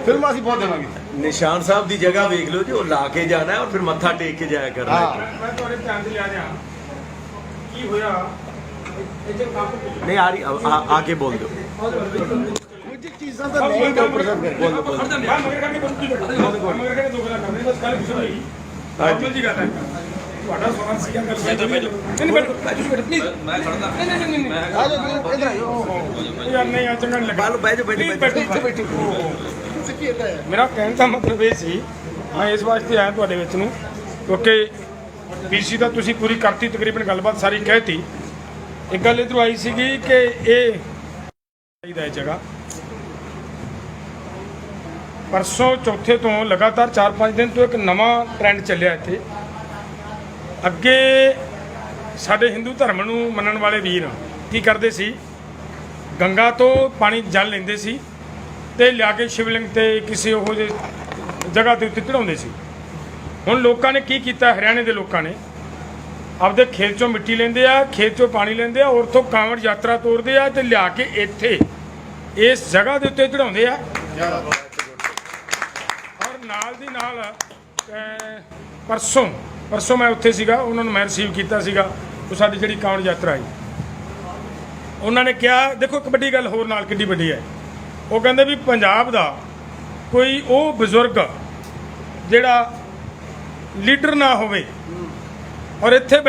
ਫਿਲਮਾਂ ਅਸੀਂ ਬਹੁਤ ਦੇਵਾਂਗੇ। ਨਿਸ਼ਾਨ ਸਾਹਿਬ ਦੀ ਜਗ੍ਹਾ ਵੇਖ ਲਓ ਜੀ, ਉਹ ਲਾ ਕੇ ਜਾਣਾ ਔਰ ਫਿਰ ਮੱਥਾ ਟੇਕ ਕੇ ਜਾਇਆ ਕਰਨਾ। ਮੈਂ ਤੁਹਾਡੇ ਧਿਆਨ 'ਚ ਲਿਆ ਦਿਆਂ ਕੀ ਹੋਇਆ नहीं आ रही आके बोल दो ਕੁਝ ਚੀਜ਼ਾਂ ਤਾਂ ਨਹੀਂ ਪ੍ਰੋਫੈਸਰ ਮੈਂ ਮਗਰ ਕਰਕੇ ਮਗਰ ਕਰਕੇ ਦੋ ਗੱਲਾਂ ਕਰਨੇ ਬਸ ਕੱਲ ਕੁਝ ਨਹੀਂ ਨਾਰਮਲ ਜੀ ਗੱਲ ਹੈ ਤੁਹਾਡਾ ਸਵਾਲ ਸੀਗਾ ਗੱਲ ਨਹੀਂ ਬੈਠੋ ਪਲੀਜ਼ ਮੈਂ ਖੜਦਾ ਆ ਜਾਓ ਇਧਰ ਆਓ ਯਾਰ ਨਹੀਂ ਆ ਚੰਗਾ ਨਹੀਂ ਲੱਗਾ बैठो ਬੈਠੋ ਬੈਠੋ ਤੁਸੀਂ ਕੀ ਹੁੰਦਾ ਹੈ ਮੇਰਾ ਕਹਿਣ ਦਾ ਮਤਲਬ ਇਹ ਸੀ ਮੈਂ ਇਸ ਵਾਸਤੇ ਆਇਆ ਤੁਹਾਡੇ ਵਿੱਚ ਨੂੰ ਕਿਉਂਕਿ ਪੀਸੀ ਦਾ ਤੁਸੀਂ ਪੂਰੀ ਕਰਤੀ ਤਕਰੀਬਨ ਗੱਲਬਾਤ ਸਾਰੀ ਕਹਿਤੀ ਇੱਕ ਗੱਲ ਇਧਰੋਂ ਆਈ ਸੀਗੀ ਕਿ ਇਹ ਚਾਹੀਦਾ ਹੈ ਜਗ੍ਹਾ ਪਰਸੋਂ ਚੌਥੇ ਤੋਂ ਲਗਾਤਾਰ 4-5 ਦਿਨ ਤੋਂ ਇੱਕ ਨਵਾਂ ਟ੍ਰੈਂਡ ਚੱਲਿਆ ਇੱਥੇ ਅੱਗੇ ਸਾਡੇ ਹਿੰਦੂ ਧਰਮ ਨੂੰ ਮੰਨਣ ਵਾਲੇ ਵੀਰ ਕੀ ਕਰਦੇ ਸੀ ਗੰਗਾ ਤੋਂ ਪਾਣੀ ਜਲ ਲੈਂਦੇ ਸੀ ਤੇ ਲਿਆ ਕੇ ਸ਼ਿਵਲਿੰਗ ਤੇ ਕਿਸੇ ਉਹ ਜਿਹੀ ਜਗ੍ਹਾ ਦੇ ਉੱਤੇ ਚੜਾਉਂਦੇ ਸੀ ਹੁਣ ਲੋਕਾਂ ਨੇ ਕੀ ਕੀਤਾ ਹਰਿਆਣੇ ਦੇ ਲੋਕਾਂ ਨੇ ਆਪਦੇ ਖੇਤ ਚੋਂ ਮਿੱਟੀ ਲੈਂਦੇ ਆ ਖੇਤ ਚੋਂ ਪਾਣੀ ਲੈਂਦੇ ਆ ਔਰ ਤੋਂ ਕਾਂਵੜ ਯਾਤਰਾ ਤੋਰਦੇ ਆ ਤੇ ਲਿਆ ਕੇ ਇੱਥੇ ਇਸ ਜਗ੍ਹਾ ਦੇ ਉੱਤੇ ਚੜਾਉਂਦੇ ਆ ਔਰ ਨਾਲ ਦੀ ਨਾਲ ਪਰਸੋਂ ਮੈਂ ਉੱਥੇ ਸੀਗਾ ਉਹਨਾਂ ਨੂੰ ਮੈਂ ਰਿਸੀਵ ਕੀਤਾ ਸੀਗਾ ਉਹ ਸਾਡੀ ਜਿਹੜੀ ਕਾਂਵੜ ਯਾਤਰਾ ਆਈ ਉਹਨਾਂ ਨੇ ਕਿਹਾ ਦੇਖੋ ਇੱਕ ਵੱਡੀ ਗੱਲ ਹੋਰ ਨਾਲ ਕਿੰਨੀ ਵੱਡੀ ਹੈ ਉਹ ਕਹਿੰਦੇ ਵੀ ਪੰਜਾਬ ਦਾ ਕੋਈ ਉਹ ਬਜ਼ੁਰਗ ਜਿਹੜਾ ਲੀਡਰ ਨਾ ਹੋਵੇ ਔਰ ਇੱਥੇ